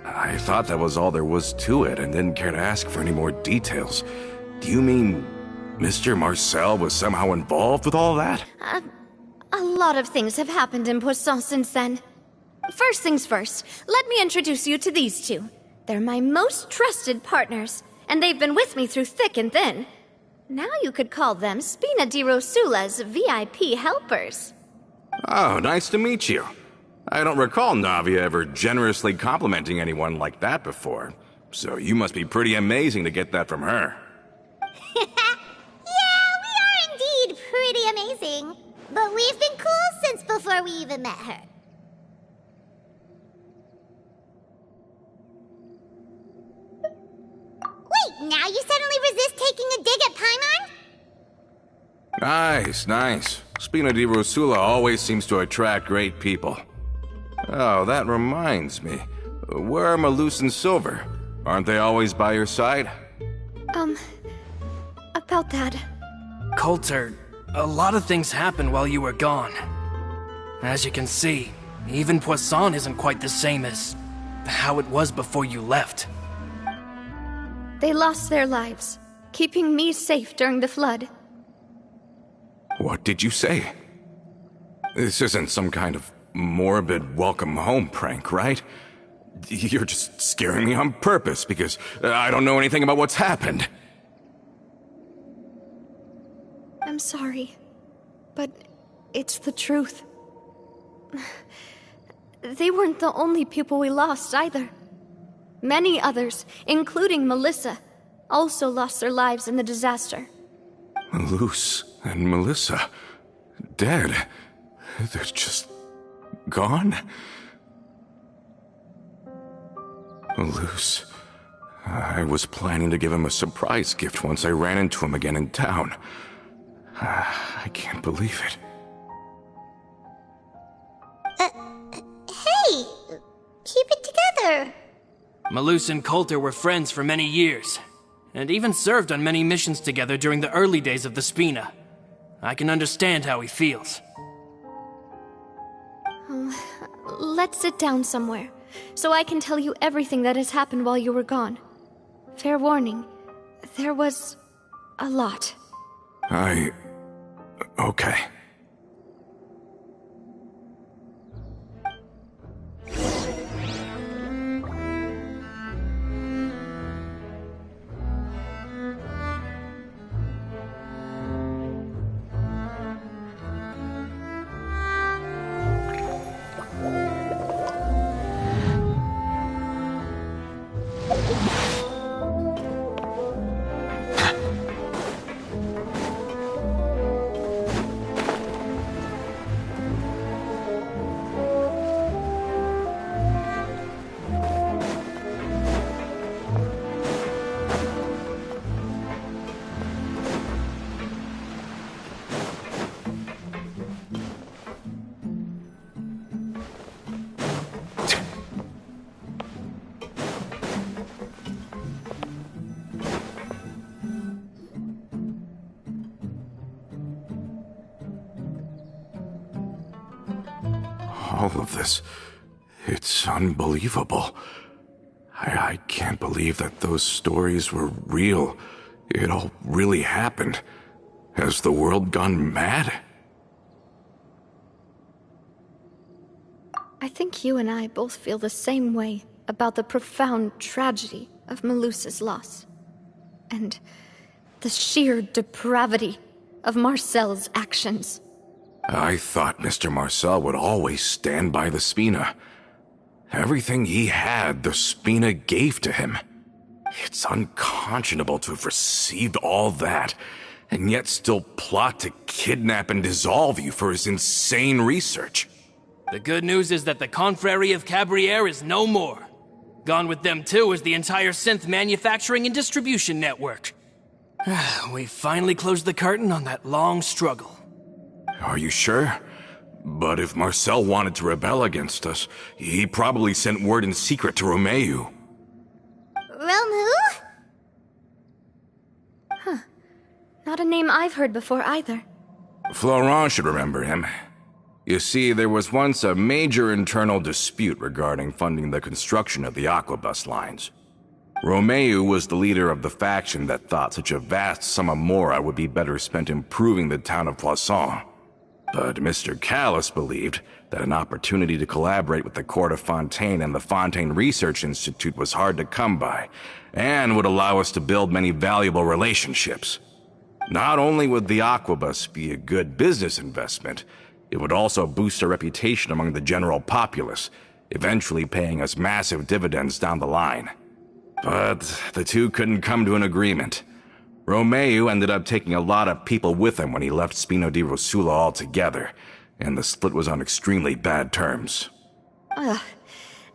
Speaker 4: I thought that was all there was to it and didn't care to ask for any more details. Do you mean Mr. Marcel was somehow involved with all that?
Speaker 3: A lot of things have happened in Poisson since then. First things first, let me introduce you to these two. They're my most trusted partners, and they've been with me through thick and thin. Now you could call them Spina di Rosula's VIP helpers.
Speaker 4: Oh, nice to meet you. I don't recall Navia ever generously complimenting anyone like that before, so you must be pretty amazing to get that from her.
Speaker 2: Yeah, we are indeed pretty amazing. But we've been cool since before we even met her. Wait, now you suddenly resist taking a dig at Paimon?
Speaker 4: Nice, nice. Spina di Rosula always seems to attract great people. Oh, that reminds me. Where are Malus and Silver? Aren't they always by your side?
Speaker 3: About that.
Speaker 8: Coulter, a lot of things happened while you were gone. As you can see, even Poisson isn't quite the same as how it was before you left.
Speaker 3: They lost their lives, keeping me safe during the flood.
Speaker 4: What did you say? This isn't some kind of morbid welcome home prank, right? You're just scaring me on purpose because I don't know anything about what's happened.
Speaker 3: I'm sorry, but it's the truth. They weren't the only people we lost either. Many others, including Melissa, also lost their lives in the disaster.
Speaker 4: Malus and Melissa, dead. They're just gone? Malus, I was planning to give him a surprise gift once I ran into him again in town. I can't believe it.
Speaker 2: Hey, keep it together.
Speaker 8: Malus and Coulter were friends for many years, and even served on many missions together during the early days of the Spina. I can understand how he feels.
Speaker 3: Let's sit down somewhere, so I can tell you everything that has happened while you were gone. Fair warning, there was a lot.
Speaker 4: Okay. All of this, it's unbelievable. I can't believe that those stories were real. It all really happened. Has the world gone mad?
Speaker 3: I think you and I both feel the same way about the profound tragedy of Melusa's loss. And the sheer depravity of Marcel's actions.
Speaker 4: I thought Mr. Marcel would always stand by the Spina. Everything he had, the Spina gave to him. It's unconscionable to have received all that, and yet still plot to kidnap and dissolve you for his insane research.
Speaker 8: The good news is that the Confrérie of Cabriere is no more. Gone with them too is the entire synth manufacturing and distribution network. We finally closed the curtain on that long struggle.
Speaker 4: Are you sure? But if Marcel wanted to rebel against us, he probably sent word in secret to Romeu.
Speaker 2: Romu?
Speaker 3: Not a name I've heard before either.
Speaker 4: Florent should remember him. You see, there was once a major internal dispute regarding funding the construction of the Aquabus lines. Romeu was the leader of the faction that thought such a vast sum of mora would be better spent improving the town of Poisson. But Mr. Callis believed that an opportunity to collaborate with the Court of Fontaine and the Fontaine Research Institute was hard to come by, and would allow us to build many valuable relationships. Not only would the Aquabus be a good business investment, it would also boost our reputation among the general populace, eventually paying us massive dividends down the line. But the two couldn't come to an agreement. Romeu ended up taking a lot of people with him when he left Spino di Rosula altogether, and the split was on extremely bad terms.
Speaker 3: Ugh.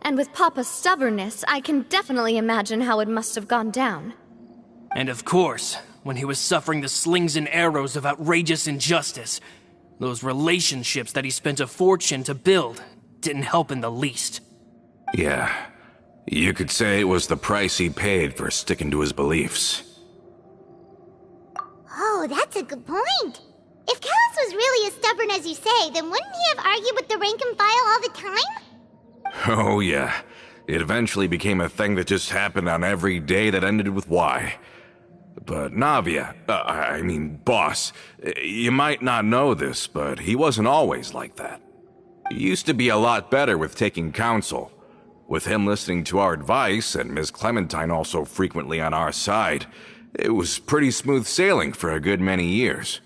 Speaker 3: And with Papa's stubbornness, I can definitely imagine how it must have gone down.
Speaker 8: And of course, when he was suffering the slings and arrows of outrageous injustice, those relationships that he spent a fortune to build didn't help in the least.
Speaker 4: Yeah, you could say it was the price he paid for sticking to his beliefs.
Speaker 2: Oh, that's a good point. If Callus was really as stubborn as you say, then wouldn't he have argued with the rank and file all the time?
Speaker 4: Oh yeah, it eventually became a thing that just happened on every day that ended with Y. But Navia, boss, you might not know this, but he wasn't always like that. He used to be a lot better with taking counsel. With him listening to our advice, and Ms. Clementine also frequently on our side, it was pretty smooth sailing for a good many years.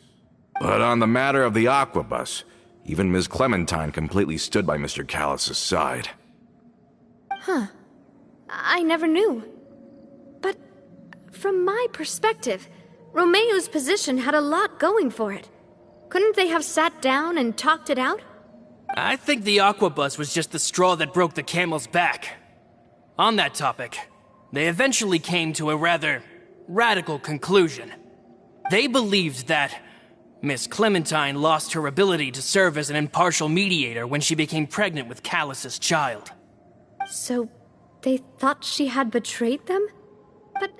Speaker 4: But on the matter of the Aquabus, even Ms. Clementine completely stood by Mr. Callus's side.
Speaker 3: Huh. I never knew. But from my perspective, Romeu's position had a lot going for it. Couldn't they have sat down and talked it out?
Speaker 8: I think the Aquabus was just the straw that broke the camel's back. On that topic, they eventually came to a rather radical conclusion. They believed that Miss Clementine lost her ability to serve as an impartial mediator when she became pregnant with Callus's child.
Speaker 3: So, they thought she had betrayed them? But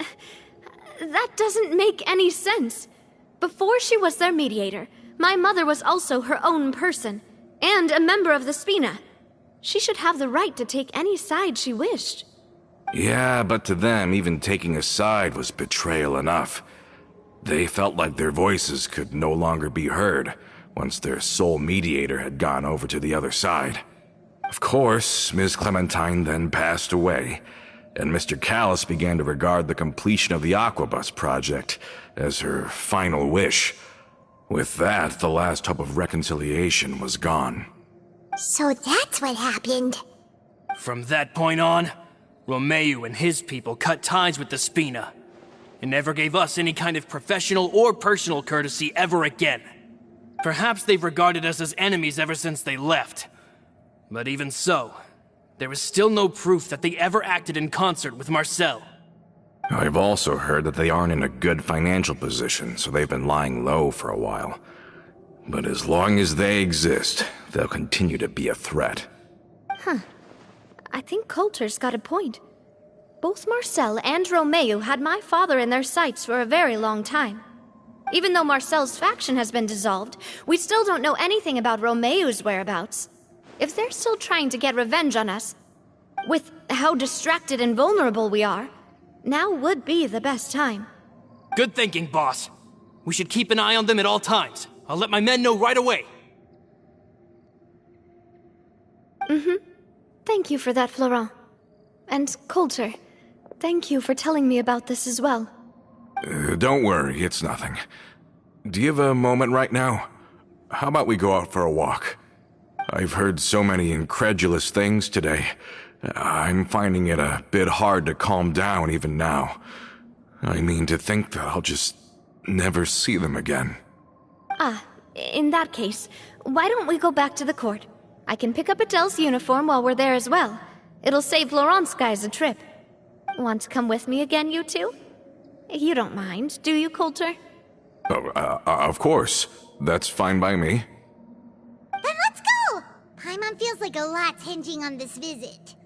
Speaker 3: that doesn't make any sense. Before she was their mediator, my mother was also her own person, and a member of the Spina. She should have the right to take any side she wished.
Speaker 4: Yeah, but to them, even taking a side was betrayal enough. They felt like their voices could no longer be heard once their sole mediator had gone over to the other side. Of course, Ms. Clementine then passed away, and Mr. Callus began to regard the completion of the Aquabus project as her final wish. With that, the last hope of reconciliation was gone.
Speaker 2: So that's what happened.
Speaker 8: From that point on, Romeu and his people cut ties with the Spina, and never gave us any kind of professional or personal courtesy ever again. Perhaps they've regarded us as enemies ever since they left. But even so, there is still no proof that they ever acted in concert with Marcel.
Speaker 4: I've also heard that they aren't in a good financial position, so they've been lying low for a while. But as long as they exist, they'll continue to be a threat.
Speaker 3: Huh. I think Coulter's got a point. Both Marcel and Romeu had my father in their sights for a very long time. Even though Marcel's faction has been dissolved, we still don't know anything about Romeu's whereabouts. If they're still trying to get revenge on us, with how distracted and vulnerable we are, now would be the best time.
Speaker 8: Good thinking, boss. We should keep an eye on them at all times. I'll let my men know right away.
Speaker 3: Thank you for that, Florent. And Coulter, thank you for telling me about this as well.
Speaker 4: Don't worry, it's nothing. Do you have a moment right now? How about we go out for a walk? I've heard so many incredulous things today. I'm finding it a bit hard to calm down even now. I mean, to think that I'll just never see them again.
Speaker 3: Ah, in that case, why don't we go back to the court? I can pick up Adele's uniform while we're there as well. It'll save Laurent's guys a trip. Want to come with me again, you two? You don't mind, do you, Coulter?
Speaker 4: Of course. That's fine by me.
Speaker 2: Then let's go! Paimon feels like a lot's hinging on this visit.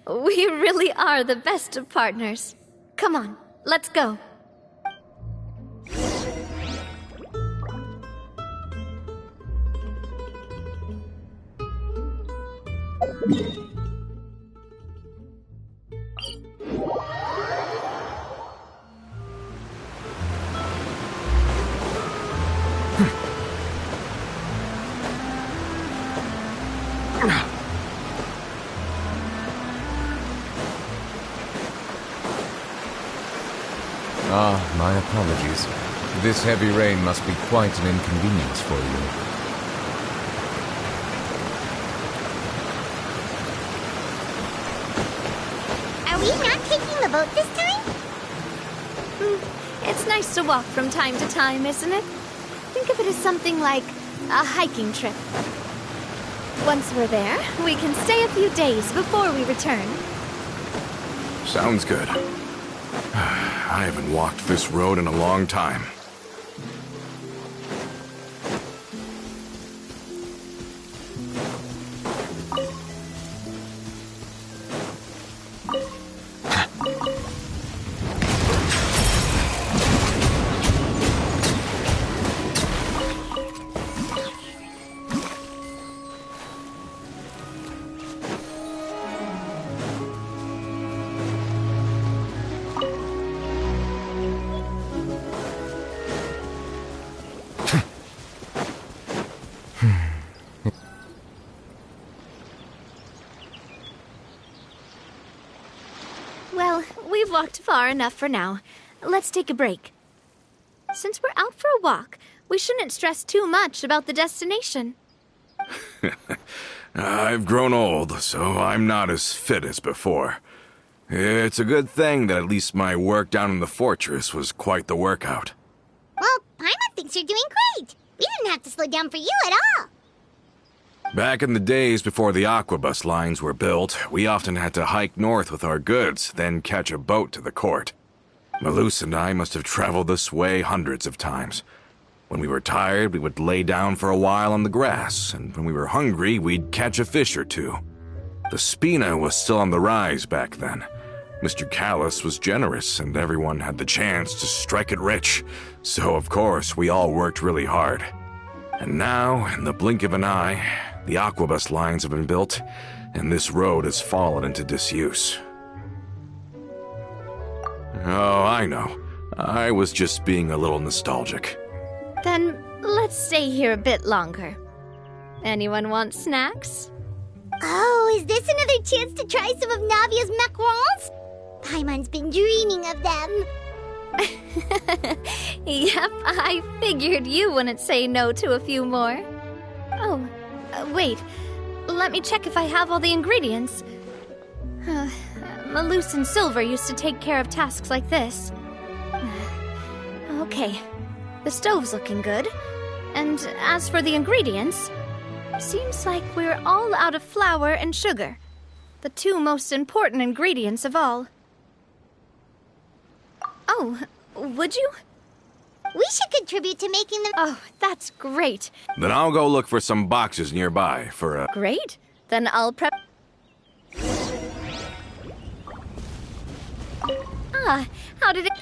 Speaker 3: We really are the best of partners. Come on, let's go.
Speaker 5: apologies. This heavy rain must be quite an inconvenience for you.
Speaker 2: Are we not taking the boat this time?
Speaker 3: It's nice to walk from time to time, isn't it? Think of it as something like a hiking trip. Once we're there, we can stay a few days before we return.
Speaker 4: Sounds good. I haven't walked this road in a long time.
Speaker 3: Well, we've walked far enough for now. Let's take a break. Since we're out for a walk, we shouldn't stress too much about the destination.
Speaker 4: I've grown old, so I'm not as fit as before. It's a good thing that at least my work down in the fortress was quite the workout.
Speaker 2: Well, Paimon thinks you're doing great. We didn't have to slow down for you at all.
Speaker 4: Back in the days before the aquabus lines were built, we often had to hike north with our goods, then catch a boat to the court. Malus and I must have traveled this way hundreds of times. When we were tired, we would lay down for a while on the grass, and when we were hungry, we'd catch a fish or two. The Spina was still on the rise back then. Mr. Callus was generous, and everyone had the chance to strike it rich, so of course we all worked really hard. And now, in the blink of an eye, the aquabus lines have been built, and this road has fallen into disuse. Oh, I know. I was just being a little nostalgic.
Speaker 3: Then let's stay here a bit longer. Anyone want snacks?
Speaker 2: Oh, is this another chance to try some of Navia's macarons? Paimon's been dreaming of them.
Speaker 3: Yep, I figured you wouldn't say no to a few more. Oh, wait. Let me check if I have all the ingredients. Malus and Silver used to take care of tasks like this. Okay, the stove's looking good. And as for the ingredients, seems like we're all out of flour and sugar. The two most important ingredients of all. Oh, would you?
Speaker 2: We should contribute to making them.
Speaker 3: Oh, that's great.
Speaker 4: Then I'll go look for some boxes nearby for a...
Speaker 3: Great. Then I'll prep... Ah, how did it...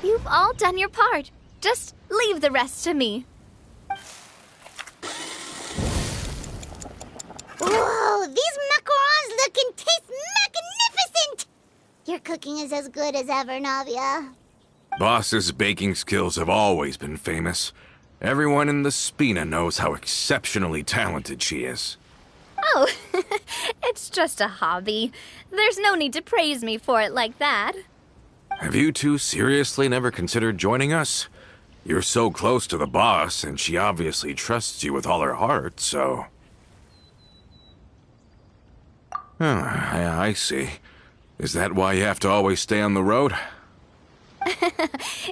Speaker 3: You've all done your part. Just leave the rest to me.
Speaker 2: Whoa, these macarons look and taste magnificent! Your cooking is as good as ever, Navia.
Speaker 4: Boss's baking skills have always been famous. Everyone in the Spina knows how exceptionally talented she is.
Speaker 3: Oh, it's just a hobby. There's no need to praise me for it like that.
Speaker 4: Have you two seriously never considered joining us? You're so close to the boss, and she obviously trusts you with all her heart, so... Oh, I see. Is that why you have to always stay on the road?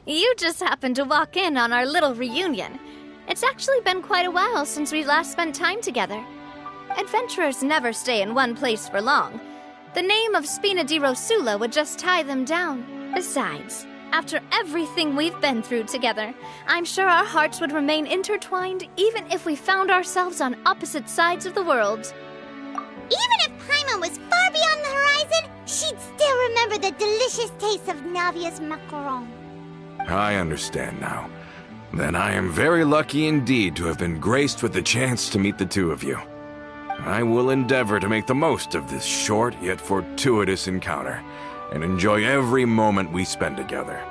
Speaker 3: You just happened to walk in on our little reunion. It's actually been quite a while since we last spent time together. Adventurers never stay in one place for long. The name of Spina di Rosula would just tie them down. Besides, after everything we've been through together, I'm sure our hearts would remain intertwined even if we found ourselves on opposite sides of the world.
Speaker 2: Even if Paimon was far beyond the horizon, she'd still remember the delicious taste of Navia's macaron.
Speaker 4: I understand now. Then I am very lucky indeed to have been graced with the chance to meet the two of you. I will endeavor to make the most of this short yet fortuitous encounter, and enjoy every moment we spend together.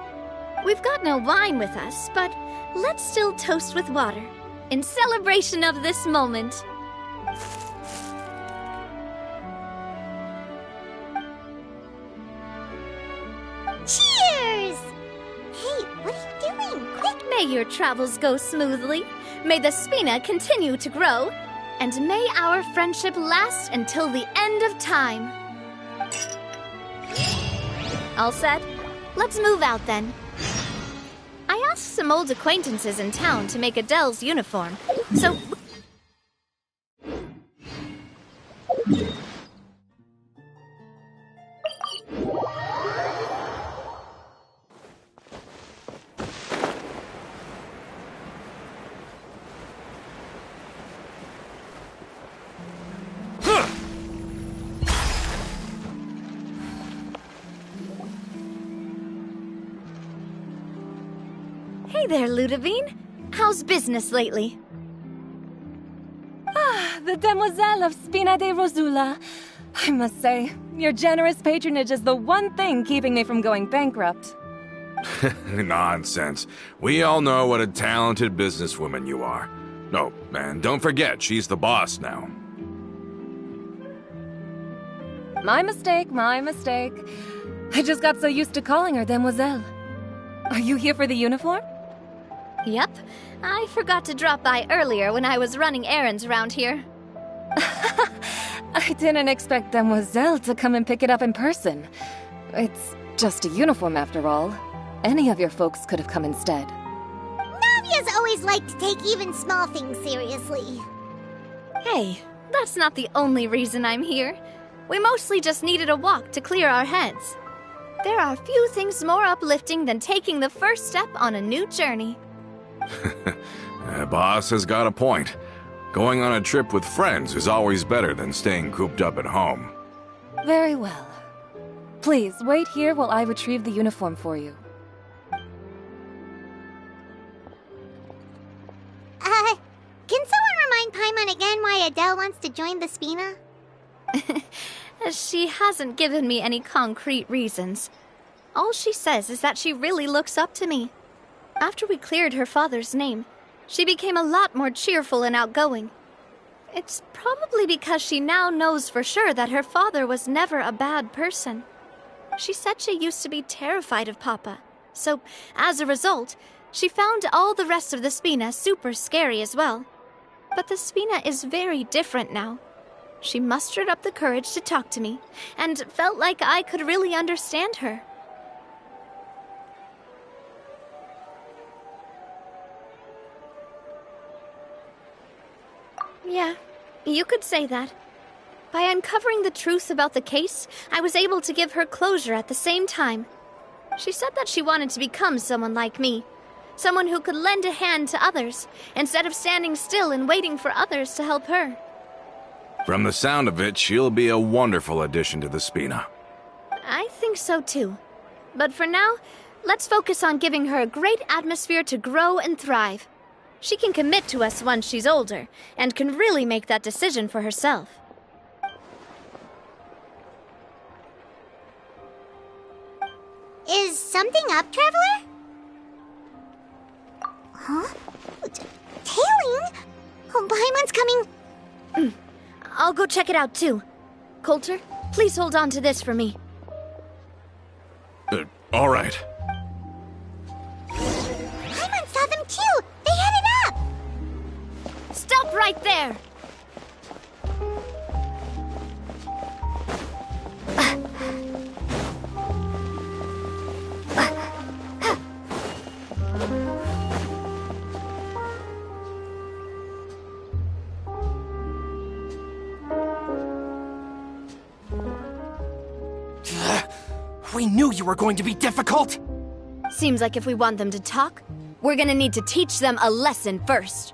Speaker 3: We've got no wine with us, but let's still toast with water, in celebration of this moment.
Speaker 2: Cheers! Hey, what are you doing? Quick!
Speaker 3: May your travels go smoothly. May the Spina continue to grow. And may our friendship last until the end of time. All set? Let's move out then. I asked some old acquaintances in town to make Adele's uniform, so... Hey there, Ludovine. How's business lately?
Speaker 10: The Demoiselle of Spina de Rosula. I must say, your generous patronage is the one thing keeping me from going bankrupt.
Speaker 4: Nonsense. We all know what a talented businesswoman you are. Oh, and don't forget, she's the boss now.
Speaker 10: My mistake, my mistake. I just got so used to calling her Demoiselle. Are you here for the uniform?
Speaker 3: Yep. I forgot to drop by earlier when I was running errands around here.
Speaker 10: I didn't expect Demoiselle to come and pick it up in person. It's just a uniform after all. Any of your folks could have come instead.
Speaker 2: Navia's always liked to take even small things seriously.
Speaker 3: Hey, that's not the only reason I'm here. We mostly just needed a walk to clear our heads. There are few things more uplifting than taking the first step on a new journey.
Speaker 4: Boss has got a point. Going on a trip with friends is always better than staying cooped up at home.
Speaker 10: Very well. Please, wait here while I retrieve the uniform for you.
Speaker 2: Can someone remind Paimon again why Adele wants to join the Spina?
Speaker 3: She hasn't given me any concrete reasons. All she says is that she really looks up to me. After we cleared her father's name, she became a lot more cheerful and outgoing. It's probably because she now knows for sure that her father was never a bad person. She said she used to be terrified of Papa, so as a result, she found all the rest of the Spina super scary as well. But the Spina is very different now. She mustered up the courage to talk to me, and felt like I could really understand her. Yeah, you could say that. By uncovering the truth about the case, I was able to give her closure at the same time. She said that she wanted to become someone like me. Someone who could lend a hand to others, instead of standing still and waiting for others to help her.
Speaker 4: From the sound of it, she'll be a wonderful addition to the Spina.
Speaker 3: I think so too. But for now, let's focus on giving her a great atmosphere to grow and thrive. She can commit to us once she's older, and can really make that decision for herself.
Speaker 2: Is something up, Traveler? Huh? Tailing? Oh, Paimon's coming.
Speaker 3: I'll go check it out too. Coulter, please hold on to this for me.
Speaker 4: All right.
Speaker 2: Paimon saw them too! They headed up!
Speaker 3: Stop right there!
Speaker 8: We knew you were going to be difficult!
Speaker 3: Seems like if we want them to talk, we're gonna need to teach them a lesson first.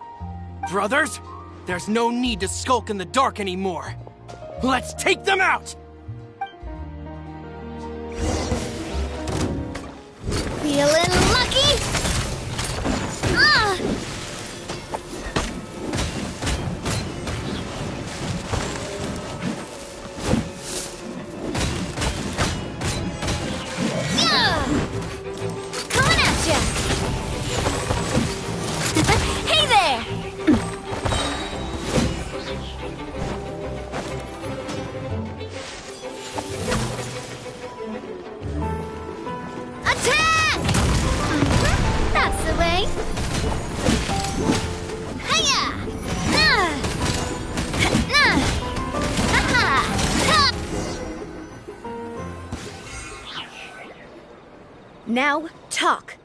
Speaker 8: Brothers, there's no need to skulk in the dark anymore. Let's take them out!
Speaker 3: Feeling lucky? Ah! Coming at ya! Hey there! Now, talk.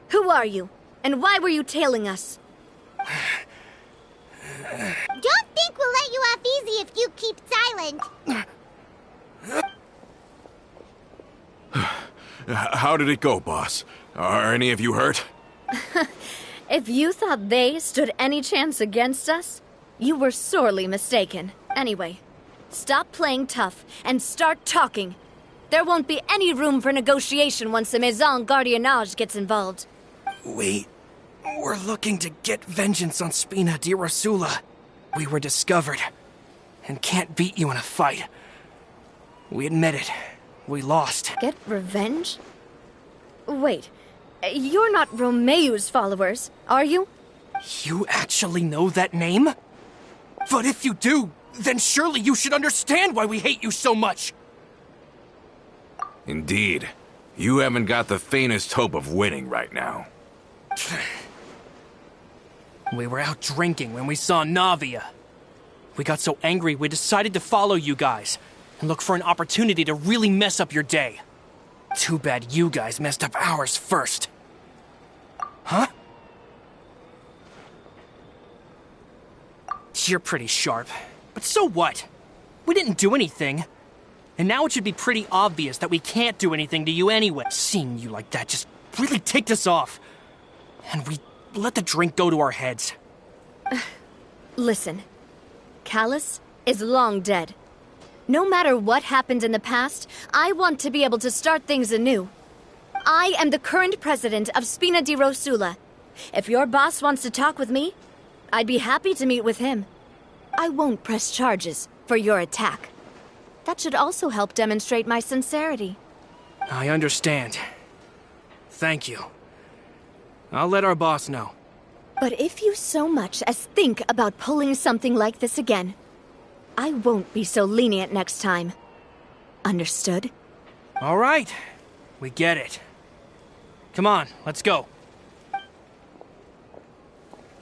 Speaker 3: Who are you? And why were you tailing us?
Speaker 2: Don't think we'll let you off easy if you keep silent.
Speaker 4: How did it go, boss? Are any of you hurt?
Speaker 3: If you thought they stood any chance against us, you were sorely mistaken. Anyway, stop playing tough and start talking. There won't be any room for negotiation once the Maison Gardiennage gets involved.
Speaker 8: We're looking to get vengeance on Spina di Rosula. We were discovered and can't beat you in a fight. We admit it. We lost.
Speaker 3: Get revenge? Wait, you're not Romeu's followers, are you?
Speaker 8: You actually know that name? But if you do, then surely you should understand why we hate you so much.
Speaker 4: Indeed. You haven't got the faintest hope of winning right now.
Speaker 8: We were out drinking when we saw Navia. We got so angry we decided to follow you guys and look for an opportunity to really mess up your day. Too bad you guys messed up ours first. Huh? You're pretty sharp, but so what? We didn't do anything. And now it should be pretty obvious that we can't do anything to you anyway. Seeing you like that just really ticked us off. And we let the drink go to our heads.
Speaker 3: Listen, Callus is long dead. No matter what happened in the past, I want to be able to start things anew. I am the current president of Spina di Rosula. If your boss wants to talk with me, I'd be happy to meet with him. I won't press charges for your attack. That should also help demonstrate my sincerity.
Speaker 8: I understand. Thank you. I'll let our boss know.
Speaker 3: But if you so much as think about pulling something like this again, I won't be so lenient next time. Understood?
Speaker 8: All right. We get it. Come on, let's go.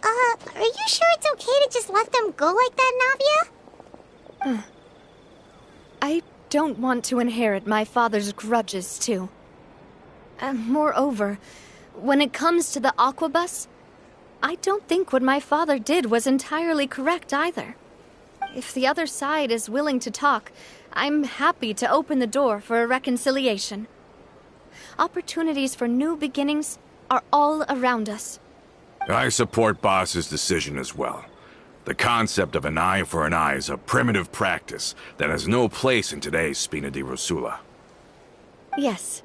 Speaker 2: Are you sure it's okay to just let them go like that, Navia?
Speaker 3: I don't want to inherit my father's grudges, too. Moreover, when it comes to the Aquabus, I don't think what my father did was entirely correct either. If the other side is willing to talk, I'm happy to open the door for a reconciliation. Opportunities for new beginnings are all around us.
Speaker 4: I support Boss's decision as well. The concept of an eye for an eye is a primitive practice that has no place in today's Spina di Rosula.
Speaker 3: Yes.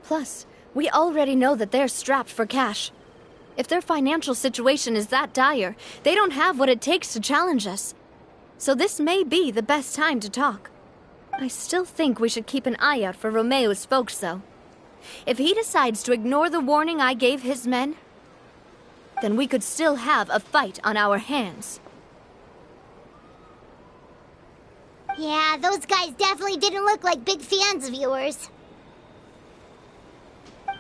Speaker 3: Plus, we already know that they're strapped for cash. If their financial situation is that dire, they don't have what it takes to challenge us. So this may be the best time to talk. I still think we should keep an eye out for Romeu's folks, though. If he decides to ignore the warning I gave his men, then we could still have a fight on our hands.
Speaker 2: Yeah, those guys definitely didn't look like big fans of yours.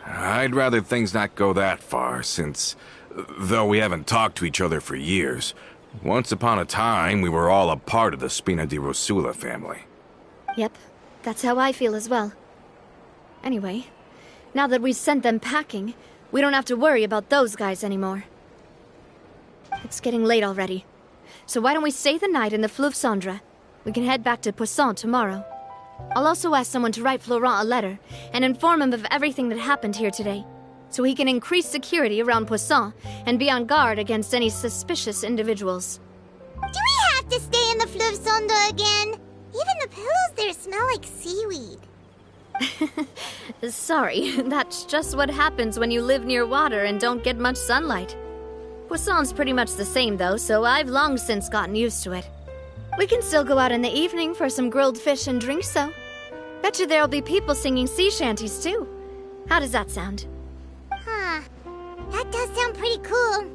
Speaker 4: I'd rather things not go that far, since, though we haven't talked to each other for years, once upon a time we were all a part of the Spina di Rosula family.
Speaker 3: Yep, that's how I feel as well. Anyway, now that we've sent them packing, we don't have to worry about those guys anymore. It's getting late already, so why don't we stay the night in the Fleuve Cendre? We can head back to Poisson tomorrow. I'll also ask someone to write Florent a letter and inform him of everything that happened here today, so he can increase security around Poisson and be on guard against any suspicious individuals.
Speaker 2: Do we have to stay in the Fleuve Cendre again? Even the pillows there smell like seaweed.
Speaker 3: Sorry, that's just what happens when you live near water and don't get much sunlight. Poisson's pretty much the same though, so I've long since gotten used to it. We can still go out in the evening for some grilled fish and drinks, though. Bet you there'll be people singing sea shanties, too. How does that sound?
Speaker 2: Huh. That does sound pretty cool.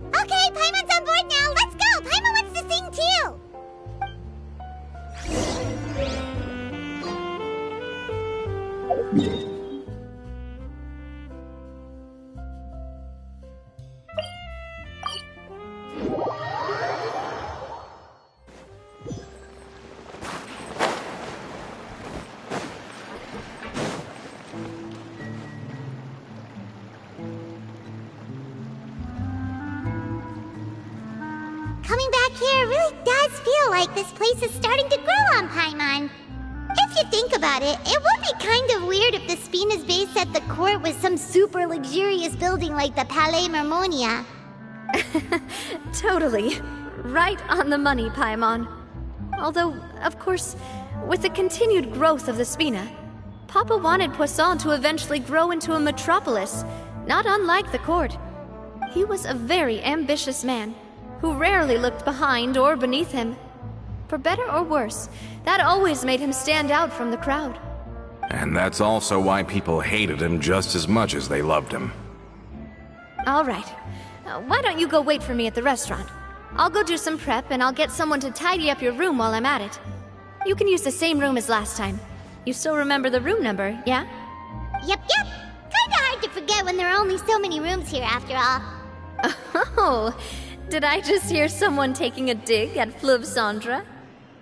Speaker 2: Okay, Paimon's on board now. Let's go. Paimon wants to sing, too. coming back here really does feel like this place is starting to grow on Paimon. If you think about it, it would be kind of weird if the Spina's base at the court was some super luxurious building like the Palais Mermonia.
Speaker 3: Totally. Right on the money, Paimon. Although, of course, with the continued growth of the Spina, Papa wanted Poisson to eventually grow into a metropolis, not unlike the court. He was a very ambitious man, who rarely looked behind or beneath him. For better or worse, that always made him stand out from the crowd.
Speaker 4: And that's also why people hated him just as much as they loved him.
Speaker 3: All right. Why don't you go wait for me at the restaurant? I'll go do some prep and I'll get someone to tidy up your room while I'm at it. You can use the same room as last time. You still remember the room number, yeah?
Speaker 2: Yep. Kinda hard to forget when there are only so many rooms here after all.
Speaker 3: Oh, did I just hear someone taking a dig at Fleuve Cendra?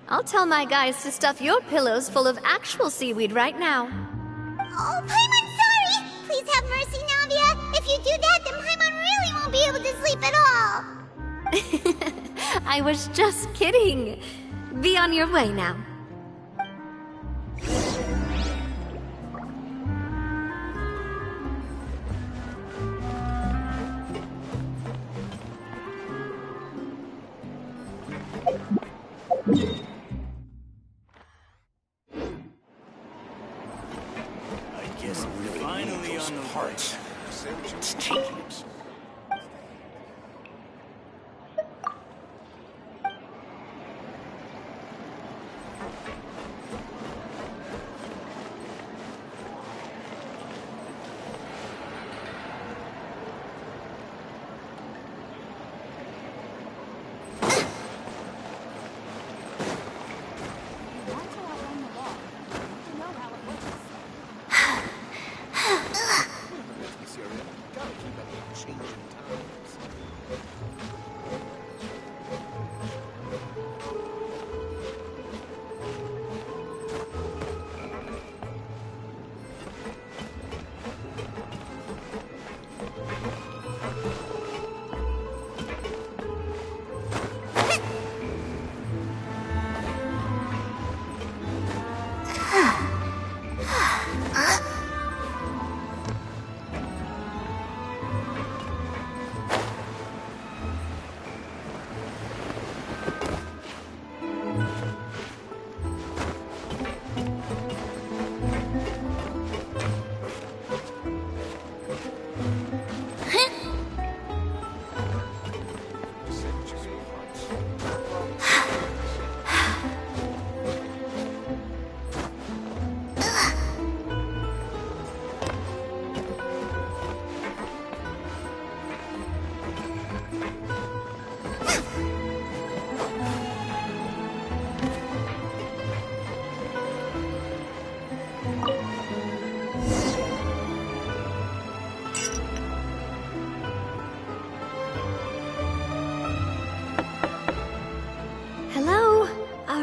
Speaker 3: I'll tell my guys to stuff your pillows full of actual seaweed right now.
Speaker 2: Oh, Paimon, sorry! Please have mercy, Navia. If you do that, then Paimon really won't be able to sleep at all.
Speaker 3: I was just kidding. Be on your way now.
Speaker 6: I guess really finally on the parts. It's taking him so.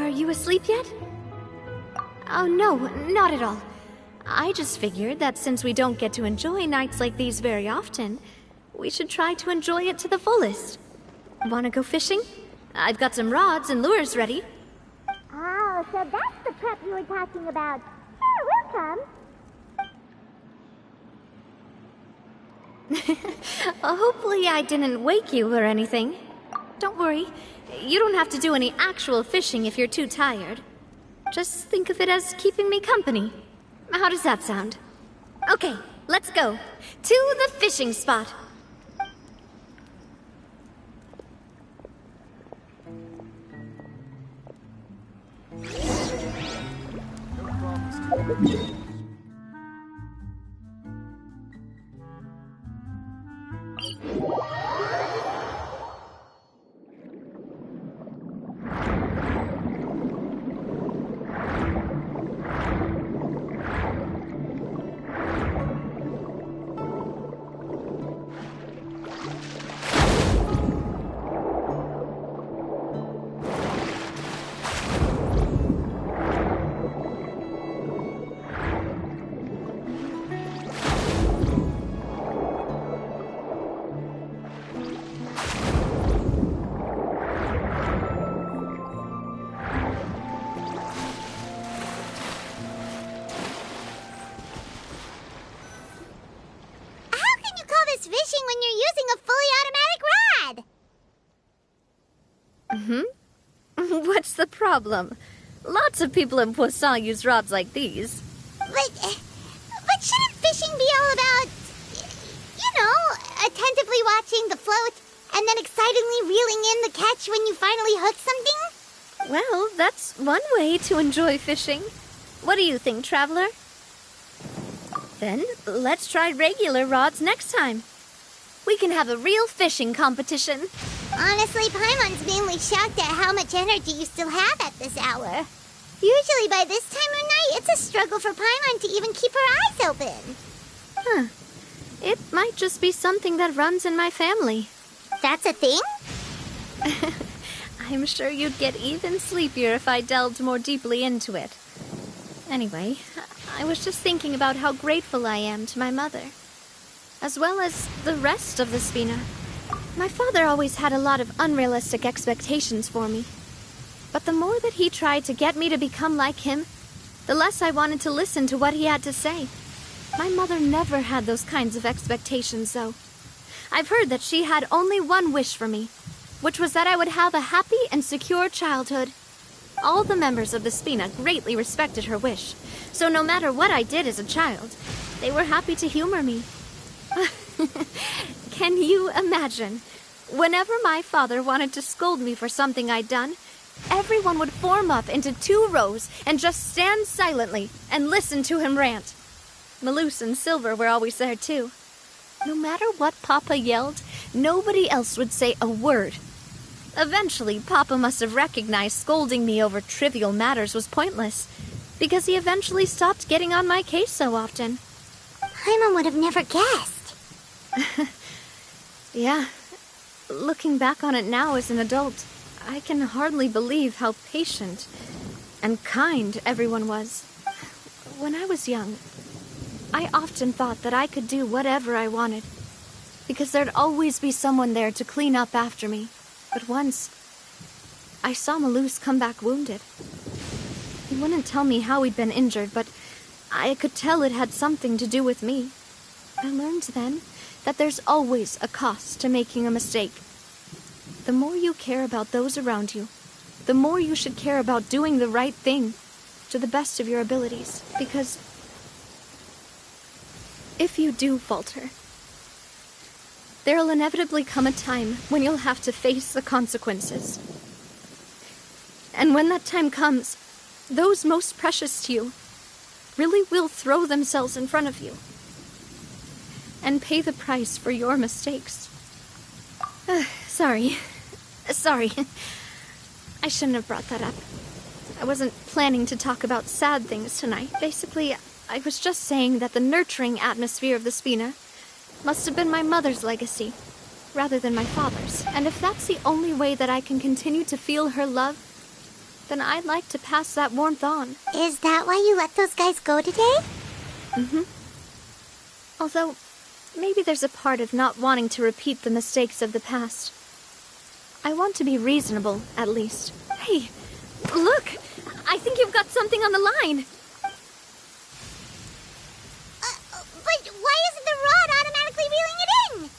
Speaker 3: You asleep yet? Oh no, not at all. I just figured that since we don't get to enjoy nights like these very often, we should try to enjoy it to the fullest. Wanna go fishing? I've got some rods and lures ready.
Speaker 2: Oh, so that's the prep you were talking about. Sure, we'll come.
Speaker 3: Hopefully I didn't wake you or anything. Don't worry. You don't have to do any actual fishing if you're too tired. Just think of it as keeping me company. How does that sound? Okay, let's go. To the fishing spot.
Speaker 2: fishing when you're using a fully automatic rod?
Speaker 3: What's the problem? Lots of people in Poisson use rods like these.
Speaker 2: But shouldn't fishing be all about, attentively watching the float and then excitedly reeling in the catch when you finally hook something?
Speaker 3: Well, that's one way to enjoy fishing. What do you think, Traveler? Then, let's try regular rods next time. We can have a real fishing competition.
Speaker 2: Honestly, Paimon's mainly shocked at how much energy you still have at this hour. Usually by this time of night, it's a struggle for Paimon to even keep her eyes open.
Speaker 3: Huh. It might just be something that runs in my family.
Speaker 2: That's a thing?
Speaker 3: I'm sure you'd get even sleepier if I delved more deeply into it. Anyway, I was just thinking about how grateful I am to my mother, as well as the rest of the Spina. My father always had a lot of unrealistic expectations for me. But the more that he tried to get me to become like him, the less I wanted to listen to what he had to say. My mother never had those kinds of expectations, though. I've heard that she had only one wish for me, which was that I would have a happy and secure childhood. All the members of the Spina greatly respected her wish, so no matter what I did as a child, they were happy to humor me. Can you imagine? Whenever my father wanted to scold me for something I'd done, everyone would form up into 2 rows and just stand silently and listen to him rant. Malouse and Silver were always there too. No matter what Papa yelled, nobody else would say a word. Eventually, Papa must have recognized scolding me over trivial matters was pointless, because he eventually stopped getting on my case so often.
Speaker 2: Paimon would have never guessed.
Speaker 3: Yeah. Looking back on it now as an adult, I can hardly believe how patient and kind everyone was. When I was young, I often thought that I could do whatever I wanted, because there'd always be someone there to clean up after me. But once, I saw Malouse come back wounded. He wouldn't tell me how he'd been injured, but I could tell it had something to do with me. I learned then that there's always a cost to making a mistake. The more you care about those around you, the more you should care about doing the right thing to the best of your abilities. Because if you do falter, there'll inevitably come a time when you'll have to face the consequences. And when that time comes, those most precious to you really will throw themselves in front of you and pay the price for your mistakes. Sorry. I shouldn't have brought that up. I wasn't planning to talk about sad things tonight. Basically, I was just saying that the nurturing atmosphere of the Spina must have been my mother's legacy, rather than my father's. And if that's the only way that I can continue to feel her love, then I'd like to pass that warmth on.
Speaker 2: Is that why you let those guys go today?
Speaker 3: Mm-hmm. Although, maybe there's a part of not wanting to repeat the mistakes of the past. I want to be reasonable, at least. Hey, look! I think you've got something on the line!
Speaker 2: But why isn't the rod automatically reeling it in?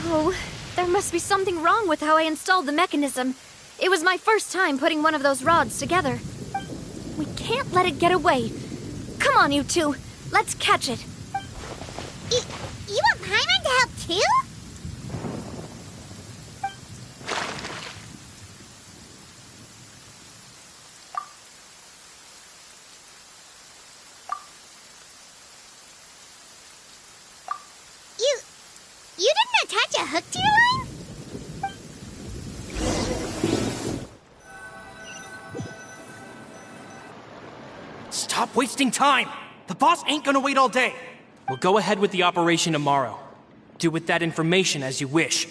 Speaker 3: Oh, there must be something wrong with how I installed the mechanism. It was my first time putting one of those rods together. We can't let it get away. Come on, you two. Let's catch it.
Speaker 2: You want Paimon to help too? You didn't attach a hook to your line?
Speaker 8: Stop wasting time! The boss ain't gonna wait all day. We'll go ahead with the operation tomorrow. Do with that information as you wish.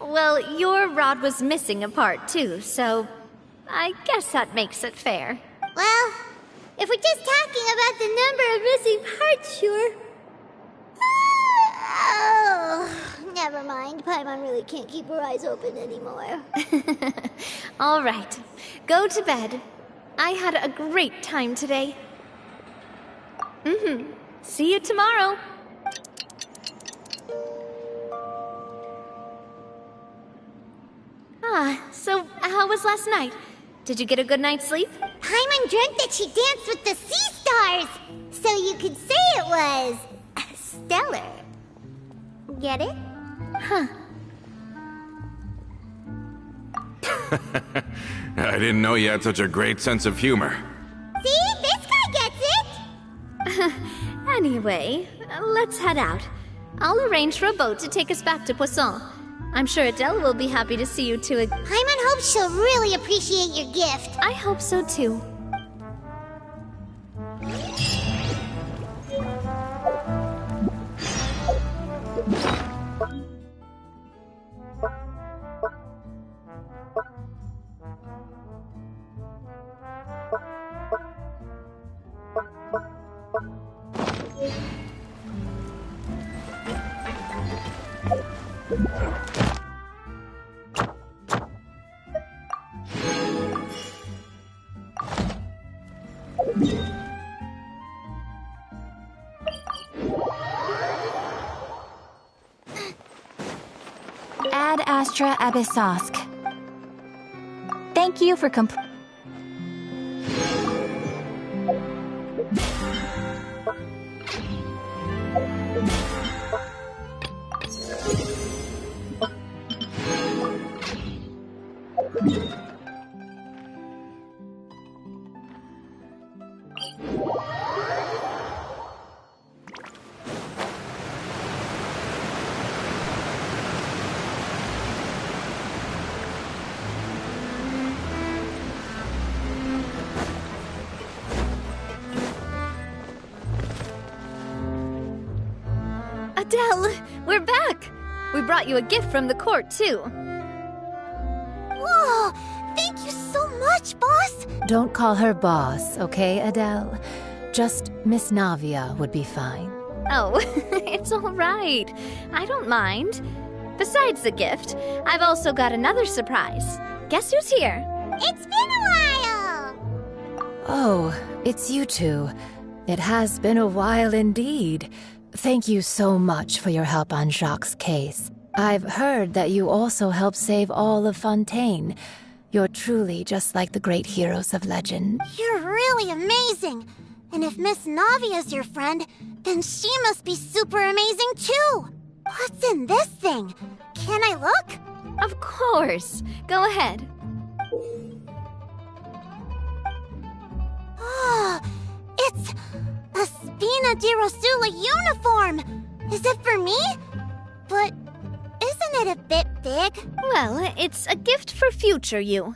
Speaker 3: Well, your rod was missing a part too, so I guess that makes it fair.
Speaker 2: Well, if we're just talking about the number of missing parts, sure. Oh, never mind. Paimon really can't keep her eyes open anymore.
Speaker 3: All right, go to bed. I had a great time today. See you tomorrow. So how was last night? Did you get a good night's sleep?
Speaker 2: Paimon dreamt that she danced with the sea stars, so you could say it was stellar. Get it?
Speaker 3: Huh.
Speaker 4: I didn't know you had such a great sense of humor.
Speaker 2: See? This guy gets it!
Speaker 3: Anyway, let's head out. I'll arrange for a boat to take us back to Poisson. I'm sure Adele will be happy to see you two.
Speaker 2: Paimon hopes she'll really appreciate your gift.
Speaker 3: I hope so too.
Speaker 11: Ad Astra Abyssosk. Thank you for
Speaker 3: Adele, we're back! We brought you a gift from the court, too.
Speaker 2: Whoa! Thank you so much, boss!
Speaker 12: Don't call her boss, okay, Adele? Just Miss Navia would be fine.
Speaker 3: Oh, it's all right. I don't mind. Besides the gift, I've also got another surprise. Guess who's here?
Speaker 2: It's been a while!
Speaker 12: Oh, it's you two. It has been a while indeed. Thank you so much for your help on Jacques' case. I've heard that you also helped save all of Fontaine. You're truly just like the great heroes of legend.
Speaker 2: You're really amazing! And if Miss Navia's your friend, then she must be super amazing too! What's in this thing? Can I look?
Speaker 3: Of course. Go ahead.
Speaker 2: Oh, it's a Spina di Rosula uniform! Is it for me? But isn't it a bit big?
Speaker 3: Well, it's a gift for future you.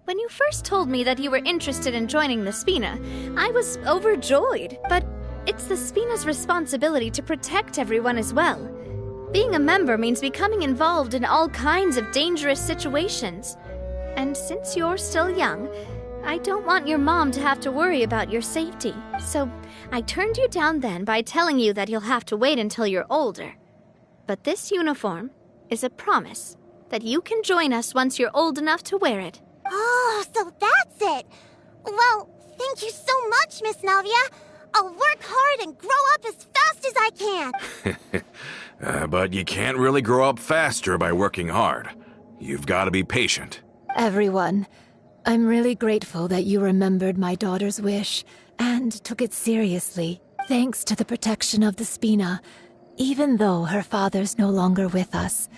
Speaker 3: When you first told me that you were interested in joining the Spina, I was overjoyed, but it's the Spina's responsibility to protect everyone as well. Being a member means becoming involved in all kinds of dangerous situations. And since you're still young, I don't want your mom to have to worry about your safety, so I turned you down then by telling you that you'll have to wait until you're older. But this uniform is a promise that you can join us once you're old enough to wear it.
Speaker 2: Oh, so that's it! Well, thank you so much, Miss Navia. I'll work hard and grow up as fast as I can.
Speaker 4: But you can't really grow up faster by working hard. You've got to be patient.
Speaker 12: Everyone, I'm really grateful that you remembered my daughter's wish and took it seriously. Thanks to the protection of the Spina, even though her father's no longer with us,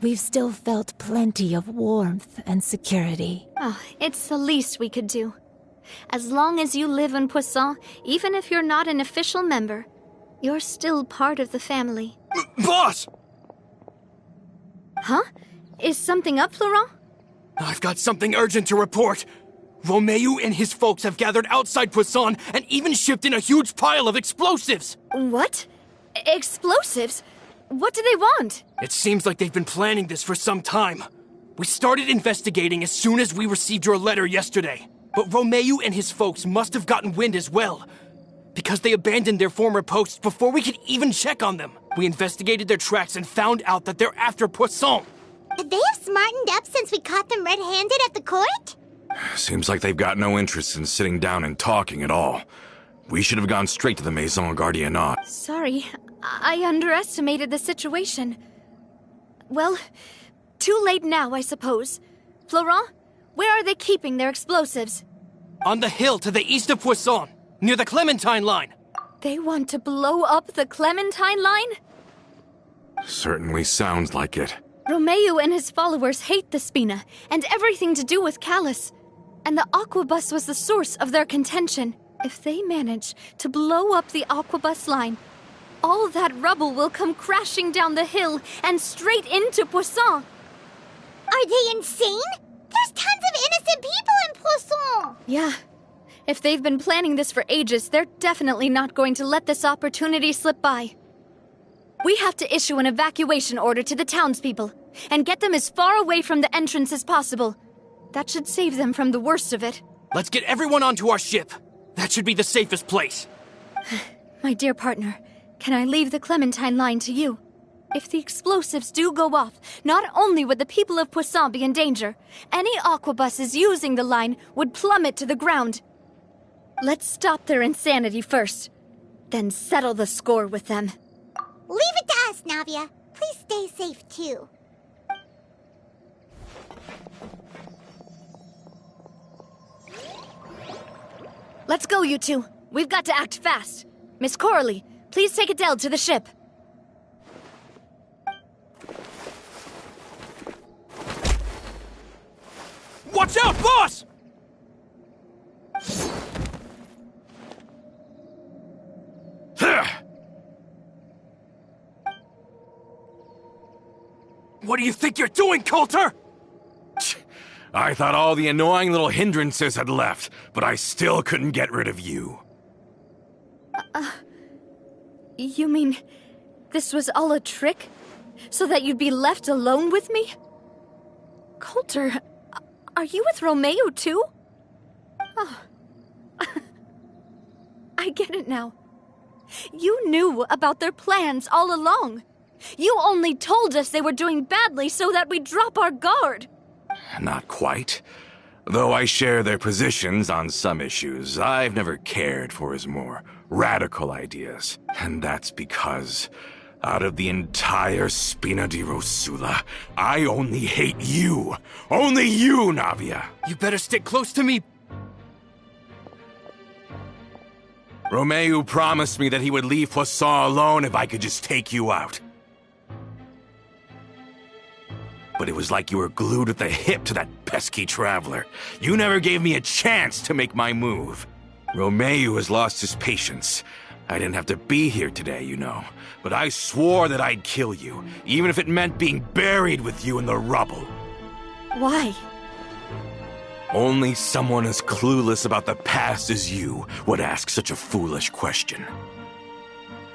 Speaker 12: we've still felt plenty of warmth and security.
Speaker 3: Oh, it's the least we could do. As long as you live in Poisson, even if you're not an official member, you're still part of the family.
Speaker 8: Boss!
Speaker 3: Huh? Is something up, Florent?
Speaker 8: I've got something urgent to report. Romeu and his folks have gathered outside Poisson and even shipped in a huge pile of explosives.
Speaker 3: What? Explosives? What do they want?
Speaker 8: It seems like they've been planning this for some time. We started investigating as soon as we received your letter yesterday. But Romeu and his folks must have gotten wind as well, because they abandoned their former posts before we could even check on them. We investigated their tracks and found out that they're after Poisson.
Speaker 2: They have smartened up since we caught them red-handed at the court?
Speaker 4: Seems like they've got no interest in sitting down and talking at all. We should have gone straight to the Maison Gardiennage.
Speaker 3: Sorry, I underestimated the situation. Well, too late now, I suppose. Florent, where are they keeping their explosives?
Speaker 8: On the hill to the east of Poisson, near the Clementine line.
Speaker 3: They want to blow up the Clementine line?
Speaker 4: Certainly sounds like it.
Speaker 3: Romeo and his followers hate the Spina and everything to do with Callus. And the Aquabus was the source of their contention. If they manage to blow up the Aquabus line, all that rubble will come crashing down the hill and straight into Poisson.
Speaker 2: Are they insane? There's tons of innocent people in Poisson!
Speaker 3: Yeah. If they've been planning this for ages, they're definitely not going to let this opportunity slip by. We have to issue an evacuation order to the townspeople and get them as far away from the entrance as possible. That should save them from the worst of it.
Speaker 8: Let's get everyone onto our ship. That should be the safest place.
Speaker 3: My dear partner, can I leave the Clementine line to you? If the explosives do go off, not only would the people of Poisson be in danger, any aquabuses using the line would plummet to the ground. Let's stop their insanity first, then settle the score with them.
Speaker 2: Leave it to us, Navia. Please stay safe, too.
Speaker 3: Let's go, you two. We've got to act fast. Miss Coralie, please take Adele to the ship.
Speaker 8: Watch out, boss! What do you think you're doing, Coulter?
Speaker 4: I thought all the annoying little hindrances had left, but I still couldn't get rid of you.
Speaker 3: You mean this was all a trick? So that you'd be left alone with me? Coulter, are you with Romeo too? Oh. I get it now. You knew about their plans all along. You only told us they were doing badly so that we'd drop our guard.
Speaker 4: Not quite. Though I share their positions on some issues, I've never cared for his more radical ideas. And that's because, out of the entire Spina di Rosula, I only hate you. Only you, Navia.
Speaker 8: You better stick close to me.
Speaker 4: Romeo promised me that he would leave Poisson alone if I could just take you out. But it was like you were glued at the hip to that pesky traveler. You never gave me a chance to make my move. Romeo has lost his patience. I didn't have to be here today, you know. But I swore that I'd kill you, even if it meant being buried with you in the rubble.
Speaker 3: Why?
Speaker 4: Only someone as clueless about the past as you would ask such a foolish question.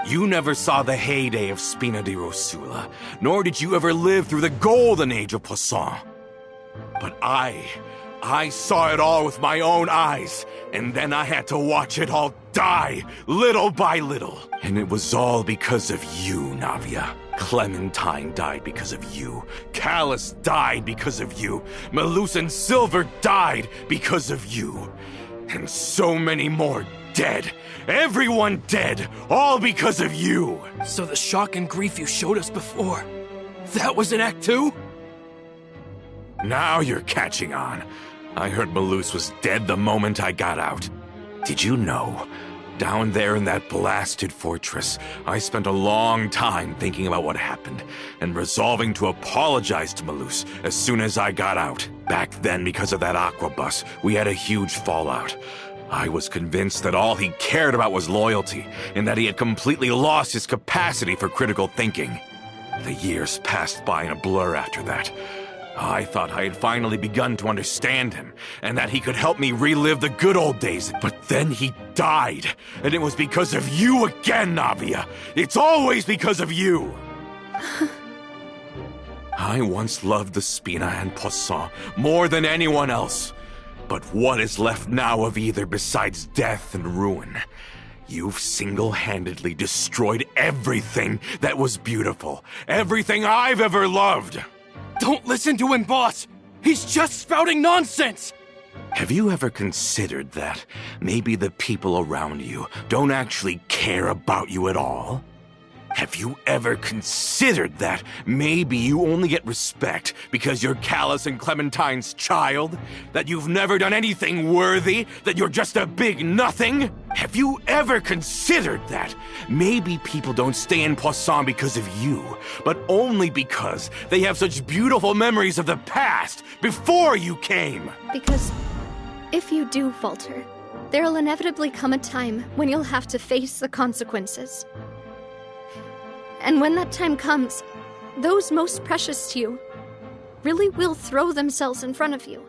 Speaker 4: You never saw the heyday of Spina di Rosula, nor did you ever live through the golden age of Poisson. But I saw it all with my own eyes, and then I had to watch it all die, little by little. And it was all because of you, Navia. Clementine died because of you. Callus died because of you. Malus and Silver died because of you. And so many more dead. Everyone dead, all because of you.
Speaker 8: So the shock and grief you showed us before, that was in Act 2?
Speaker 4: Now you're catching on. I heard Malus was dead the moment I got out. Did you know? Down there in that blasted fortress, I spent a long time thinking about what happened, and resolving to apologize to Malus as soon as I got out. Back then, because of that aquabus, we had a huge fallout. I was convinced that all he cared about was loyalty, and that he had completely lost his capacity for critical thinking. The years passed by in a blur after that. I thought I had finally begun to understand him, and that he could help me relive the good old days. But then he died, and it was because of you again, Navia. It's always because of you. I once loved the Spina and Poisson more than anyone else. But what is left now of either besides death and ruin? You've single-handedly destroyed everything that was beautiful. Everything I've ever loved.
Speaker 8: Don't listen to him, boss! He's just spouting nonsense!
Speaker 4: Have you ever considered that maybe the people around you don't actually care about you at all? Have you ever considered that maybe you only get respect because you're Callus and Clementine's child? That you've never done anything worthy? That you're just a big nothing? Have you ever considered that maybe people don't stay in Poisson because of you, but only because they have such beautiful memories of the past before you came?
Speaker 3: Because if you do falter, there'll inevitably come a time when you'll have to face the consequences. And when that time comes, those most precious to you really will throw themselves in front of you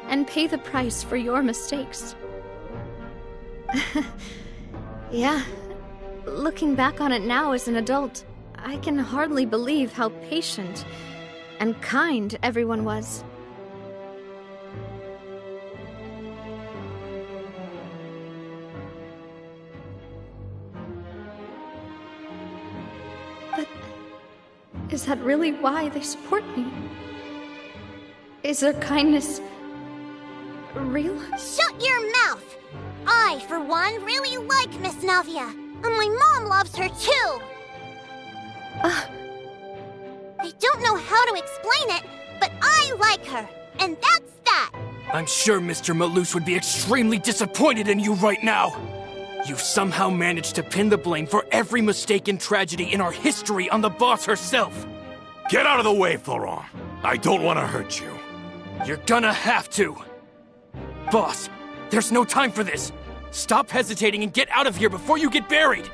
Speaker 3: and pay the price for your mistakes. Yeah, looking back on it now as an adult, I can hardly believe how patient and kind everyone was. But is that really why they support me? Is their kindness real?
Speaker 2: Shut your mouth! I, for one, really like Miss Navia, and my mom loves her too! I don't know how to explain it, but I like her, and that's that!
Speaker 8: I'm sure Mr. Malus would be extremely disappointed in you right now! You've somehow managed to pin the blame for every mistake and tragedy in our history on the boss herself!
Speaker 4: Get out of the way, Florent! I don't want to hurt you.
Speaker 8: You're gonna have to! Boss, there's no time for this! Stop hesitating and get out of here before you get buried!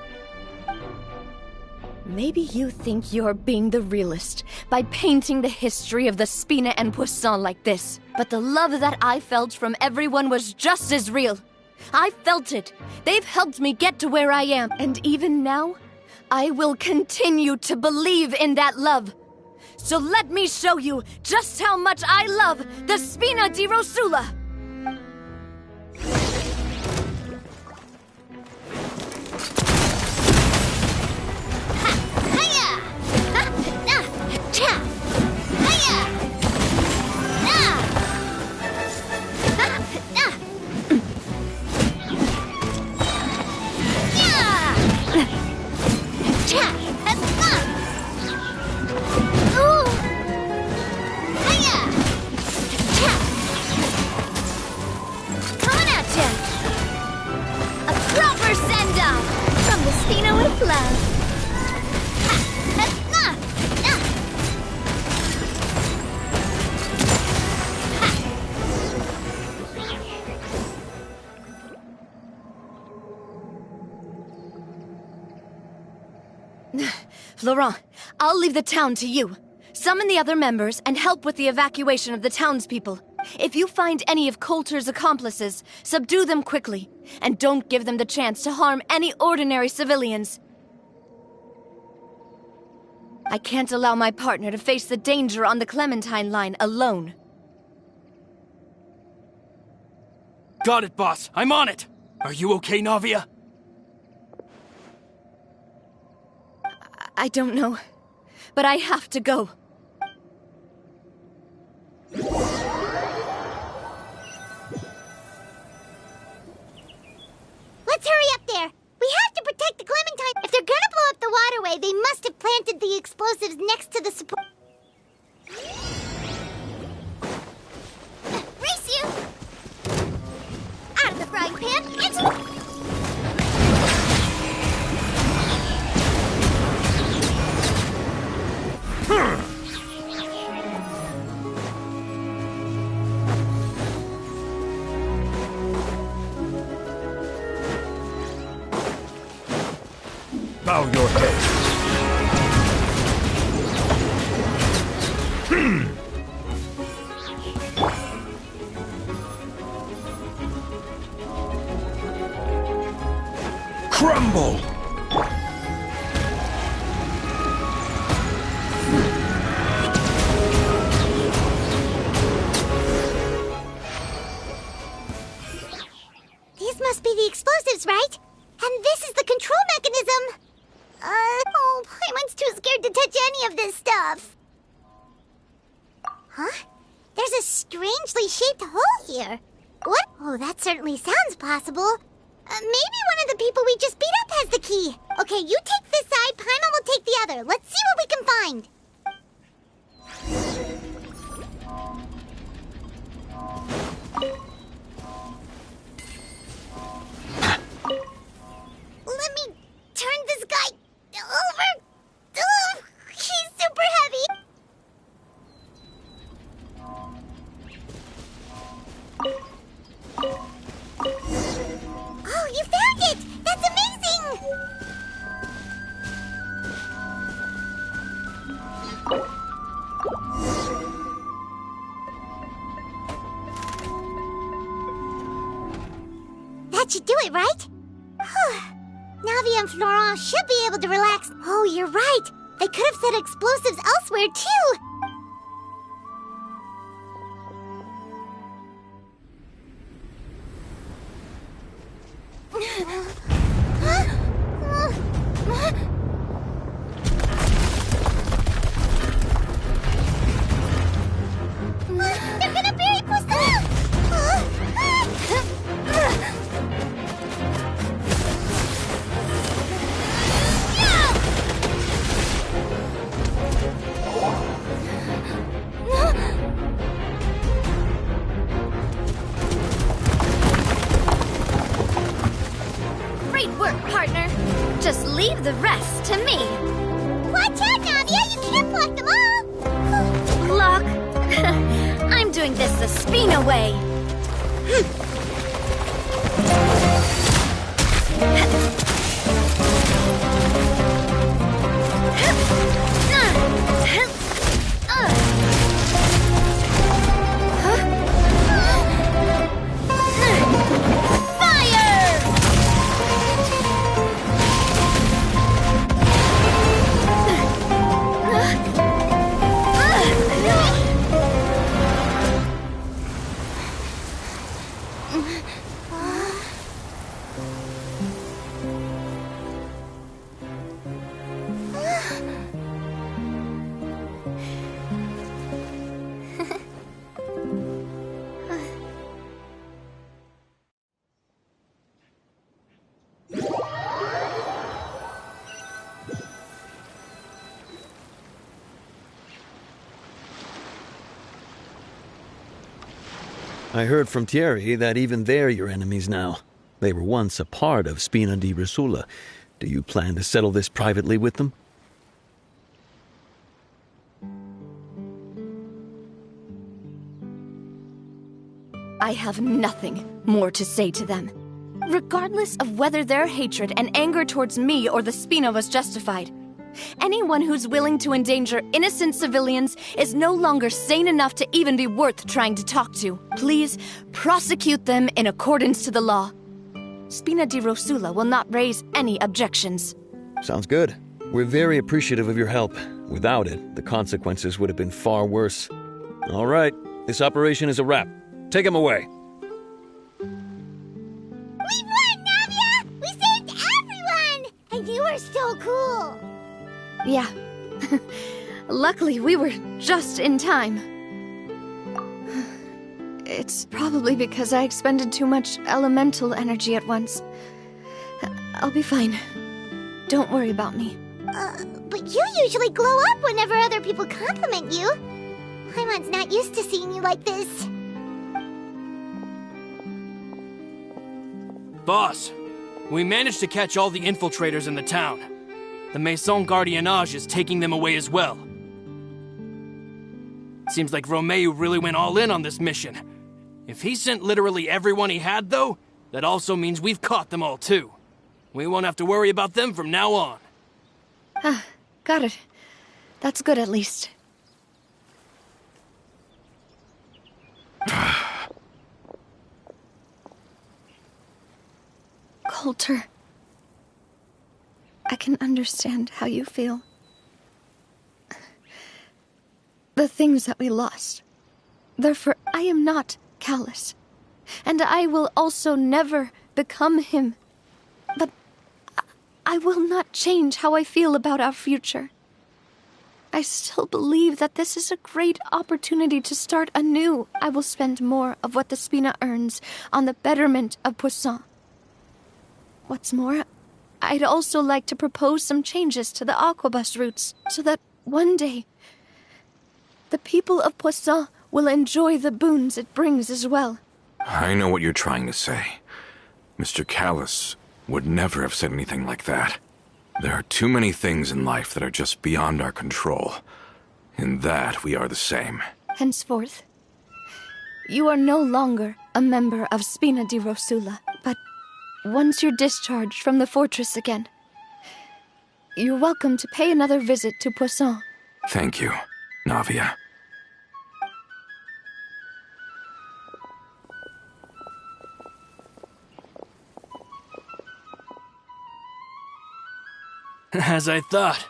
Speaker 3: Maybe you think you're being the realist by painting the history of the Spina and Poisson like this. But the love that I felt from everyone was just as real. I felt it. They've helped me get to where I am. And even now, I will continue to believe in that love. So let me show you just how much I love the Spina di Rosula. Florent, I'll leave the town to you. Summon the other members and help with the evacuation of the townspeople. If you find any of Coulter's accomplices, subdue them quickly, and don't give them the chance to harm any ordinary civilians. I can't allow my partner to face the danger on the Clementine line alone.
Speaker 8: Got it, boss. I'm on it. Are you okay, Navia?
Speaker 3: I don't know, but I have to go.
Speaker 2: Let's hurry up there! We have to protect the Clementine! If they're gonna blow up the waterway, they must have planted the explosives next to the support... Race you! Out of the frying pan, into the...
Speaker 5: Bow your head. Crumble!
Speaker 2: These must be the explosives, right? And this is the control mechanism! Oh, Paimon's too scared to touch any of this stuff. Huh? There's a strangely shaped hole here. What? Oh, that certainly sounds possible. Maybe one of the people we just beat up has the key. Okay, you take this side, Paimon will take the other. Let's see what we can find. Let me turn this guy over. Ugh, he's super heavy. Oh, you found it! That's amazing! That should do it, right? Navi and Florent should be able to relax. Oh, you're right. They could have set explosives elsewhere, too. They're gonna bury Poisson!
Speaker 3: Great work, partner. Just leave the rest to me.
Speaker 2: Watch out, Navia! You can't block them all!
Speaker 3: Block? I'm doing this the Spina way.
Speaker 13: I heard from Thierry that even they're your enemies now. They were once a part of Spina di Rosula. Do you plan to settle this privately with them?
Speaker 3: I have nothing more to say to them. Regardless of whether their hatred and anger towards me or the Spina was justified, anyone who's willing to endanger innocent civilians is no longer sane enough to even be worth trying to talk to. Please prosecute them in accordance to the law. Spina di Rosula will not raise any objections.
Speaker 13: Sounds good. We're very appreciative of your help. Without it, the consequences would have been far worse. All right, this operation is a wrap. Take him away.
Speaker 2: We won, Navia! We saved everyone! And you were so cool!
Speaker 3: Yeah. Luckily, we were just in time. It's probably because I expended too much elemental energy at once. I'll be fine. Don't worry about me.
Speaker 2: But you usually glow up whenever other people compliment you. Paimon's not used to seeing you like this.
Speaker 8: Boss, we managed to catch all the infiltrators in the town. The Maison Gardiennage is taking them away as well. Seems like Romeu really went all in on this mission. If he sent literally everyone he had, though, that also means we've caught them all, too. We won't have to worry about them from now on.
Speaker 3: Got it. That's good, at least. Coulter. I can understand how you feel. The things that we lost. Therefore, I am not callous. And I will also never become him. But I will not change how I feel about our future. I still believe that this is a great opportunity to start anew. I will spend more of what the Spina earns on the betterment of Poisson. What's more, I'd also like to propose some changes to the aquabus routes so that one day the people of Poisson will enjoy the boons it brings as well.
Speaker 4: I know what you're trying to say. Mr. Callis would never have said anything like that. There are too many things in life that are just beyond our control. In that, we are the same.
Speaker 3: Henceforth, you are no longer a member of Spina di Rosula, but once you're discharged from the fortress again, you're welcome to pay another visit to Poisson.
Speaker 4: Thank you, Navia.
Speaker 8: As I thought.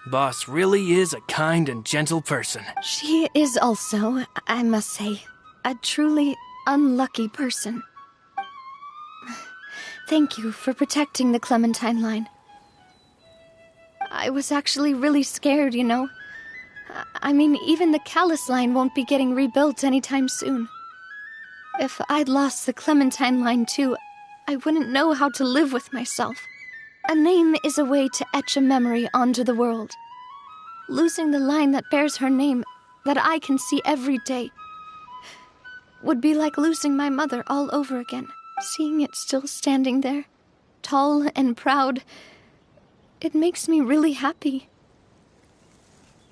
Speaker 8: Boss really is a kind and gentle person.
Speaker 3: She is also, I must say, a truly unlucky person. Thank you for protecting the Clementine line. I was actually really scared, you know. I mean, even the Callis line won't be getting rebuilt anytime soon. If I'd lost the Clementine line too, I wouldn't know how to live with myself. A name is a way to etch a memory onto the world. Losing the line that bears her name, that I can see every day, would be like losing my mother all over again. Seeing it still standing there, tall and proud, it makes me really happy.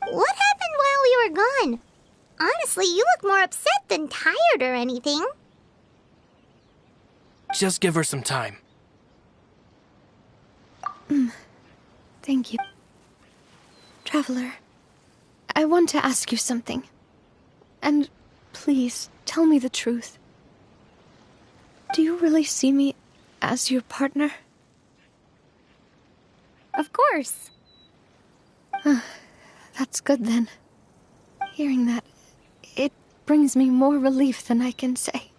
Speaker 2: What happened while we were gone? Honestly, you look more upset than tired or anything.
Speaker 8: Just give her some time.
Speaker 3: Thank you. Traveler, I want to ask you something. And please, tell me the truth. Do you really see me as your partner?
Speaker 2: Of course.
Speaker 3: That's good then. Hearing that, it brings me more relief than I can say.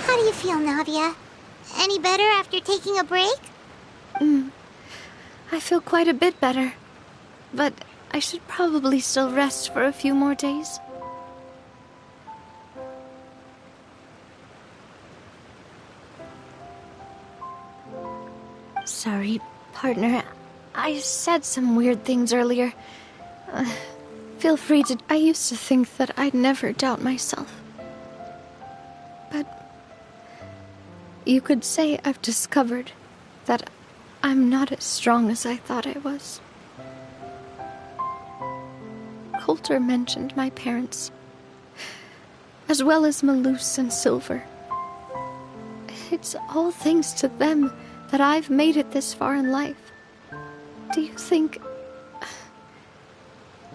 Speaker 2: How do you feel, Navia? Any better after taking a break?
Speaker 3: I feel quite a bit better. But I should probably still rest for a few more days. Sorry, partner. I said some weird things earlier. Feel free to... I used to think that I'd never doubt myself. But you could say I've discovered that I'm not as strong as I thought I was. Coulter mentioned my parents, as well as Malus and Silver. It's all thanks to them that I've made it this far in life. Do you think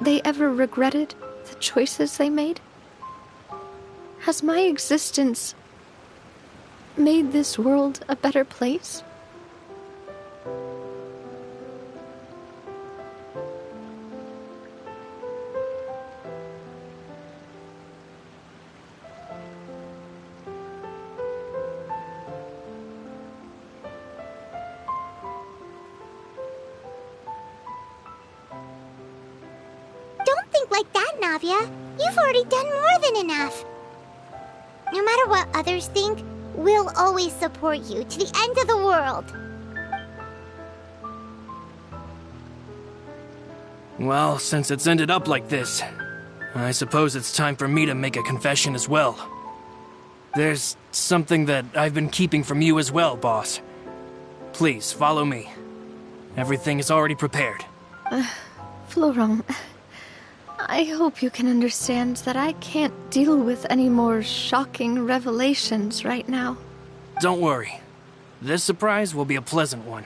Speaker 3: they ever regretted the choices they made? Has my existence made this world a better place?
Speaker 2: Don't think like that, Navia. You've already done more than enough. No matter what others think, we'll always support you to the end of the world.
Speaker 8: Well, since it's ended up like this, I suppose it's time for me to make a confession as well. There's something that I've been keeping from you as well, boss. Please, follow me. Everything is already prepared.
Speaker 3: Florent, I hope you can understand that I can't deal with any more shocking revelations right now.
Speaker 8: Don't worry. This surprise will be a pleasant one.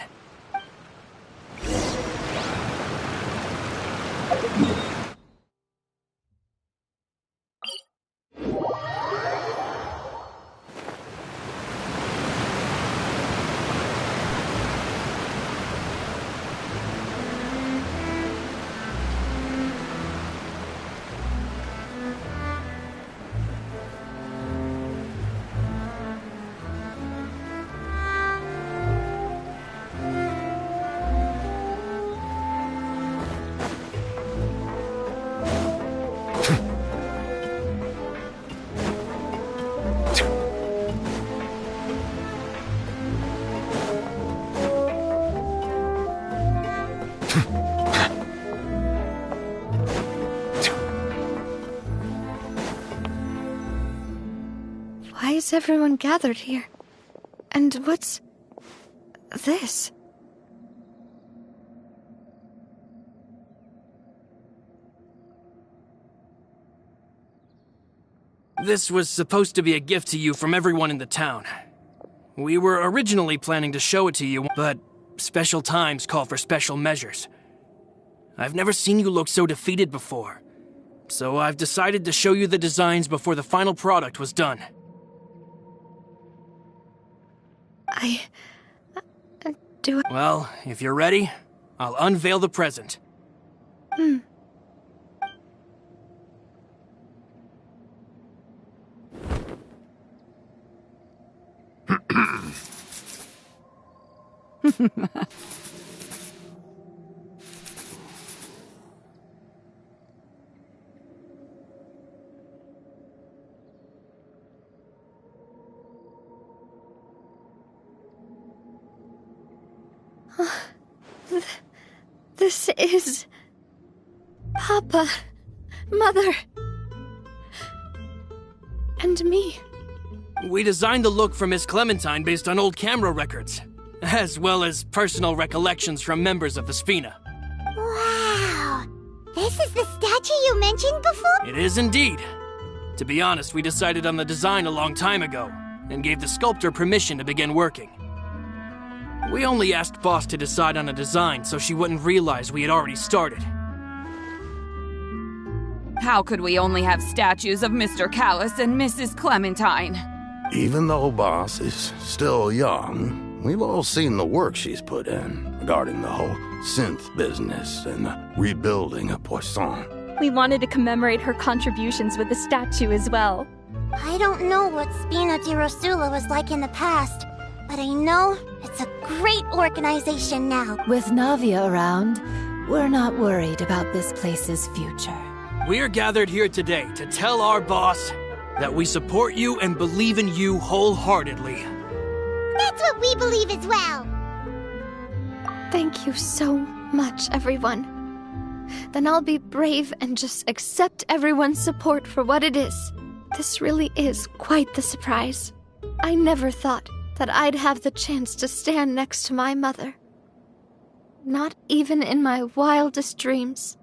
Speaker 3: is everyone gathered here? And what's this?
Speaker 8: This was supposed to be a gift to you from everyone in the town. We were originally planning to show it to you, but special times call for special measures. I've never seen you look so defeated before, so I've decided to show you the designs before the final product was done. Well, if you're ready, I'll unveil the present.
Speaker 3: This is... Papa, Mother, and me.
Speaker 8: We designed the look for Miss Clementine based on old camera records, as well as personal recollections from members of the Spina.
Speaker 2: Wow! This is the statue you mentioned before?
Speaker 8: It is indeed. To be honest, we decided on the design a long time ago, and gave the sculptor permission to begin working. We only asked Boss to decide on a design so she wouldn't realize we had already started.
Speaker 14: How could we only have statues of Mr. Callus and Mrs. Clementine?
Speaker 15: Even though Boss is still young, we've all seen the work she's put in regarding the whole synth business and the rebuilding of Poisson.
Speaker 16: We wanted to commemorate her contributions with the statue as well.
Speaker 2: I don't know what Spina di Rosula was like in the past, but I know it's a great organization now.
Speaker 12: With Navia around, we're not worried about this place's future.
Speaker 8: We are gathered here today to tell our boss that we support you and believe in you wholeheartedly.
Speaker 2: That's what we believe as well.
Speaker 3: Thank you so much, everyone. Then I'll be brave and just accept everyone's support for what it is. This really is quite the surprise. I never thought that I'd have the chance to stand next to my mother. Not even in my wildest dreams.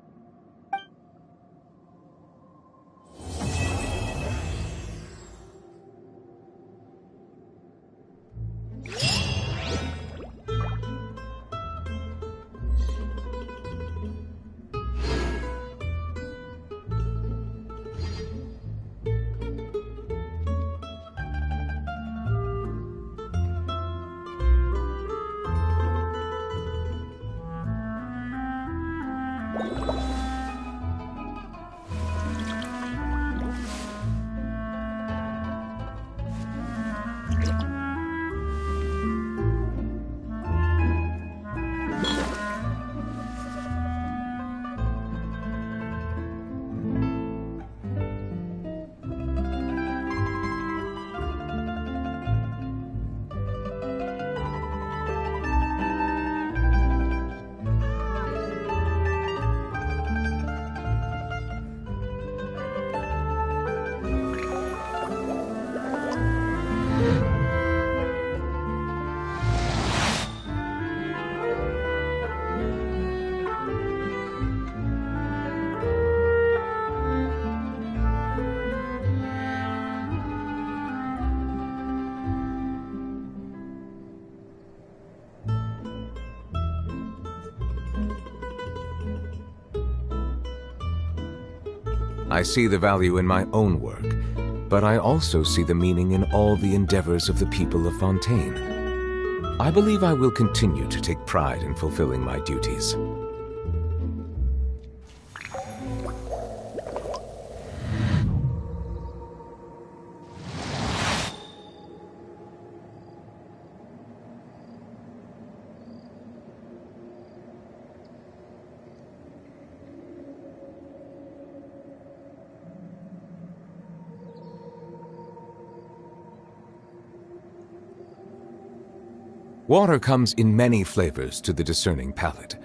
Speaker 5: I see the value in my own work, but I also see the meaning in all the endeavors of the people of Fontaine. I believe I will continue to take pride in fulfilling my duties. Water comes in many flavors to the discerning palate.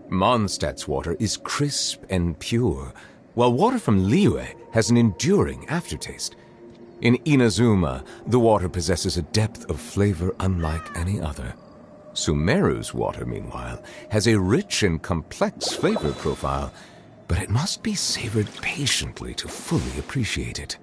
Speaker 5: Mondstadt's water is crisp and pure, while water from Liyue has an enduring aftertaste. In Inazuma, the water possesses a depth of flavor unlike any other. Sumeru's water, meanwhile, has a rich and complex flavor profile, but it must be savored patiently to fully appreciate it.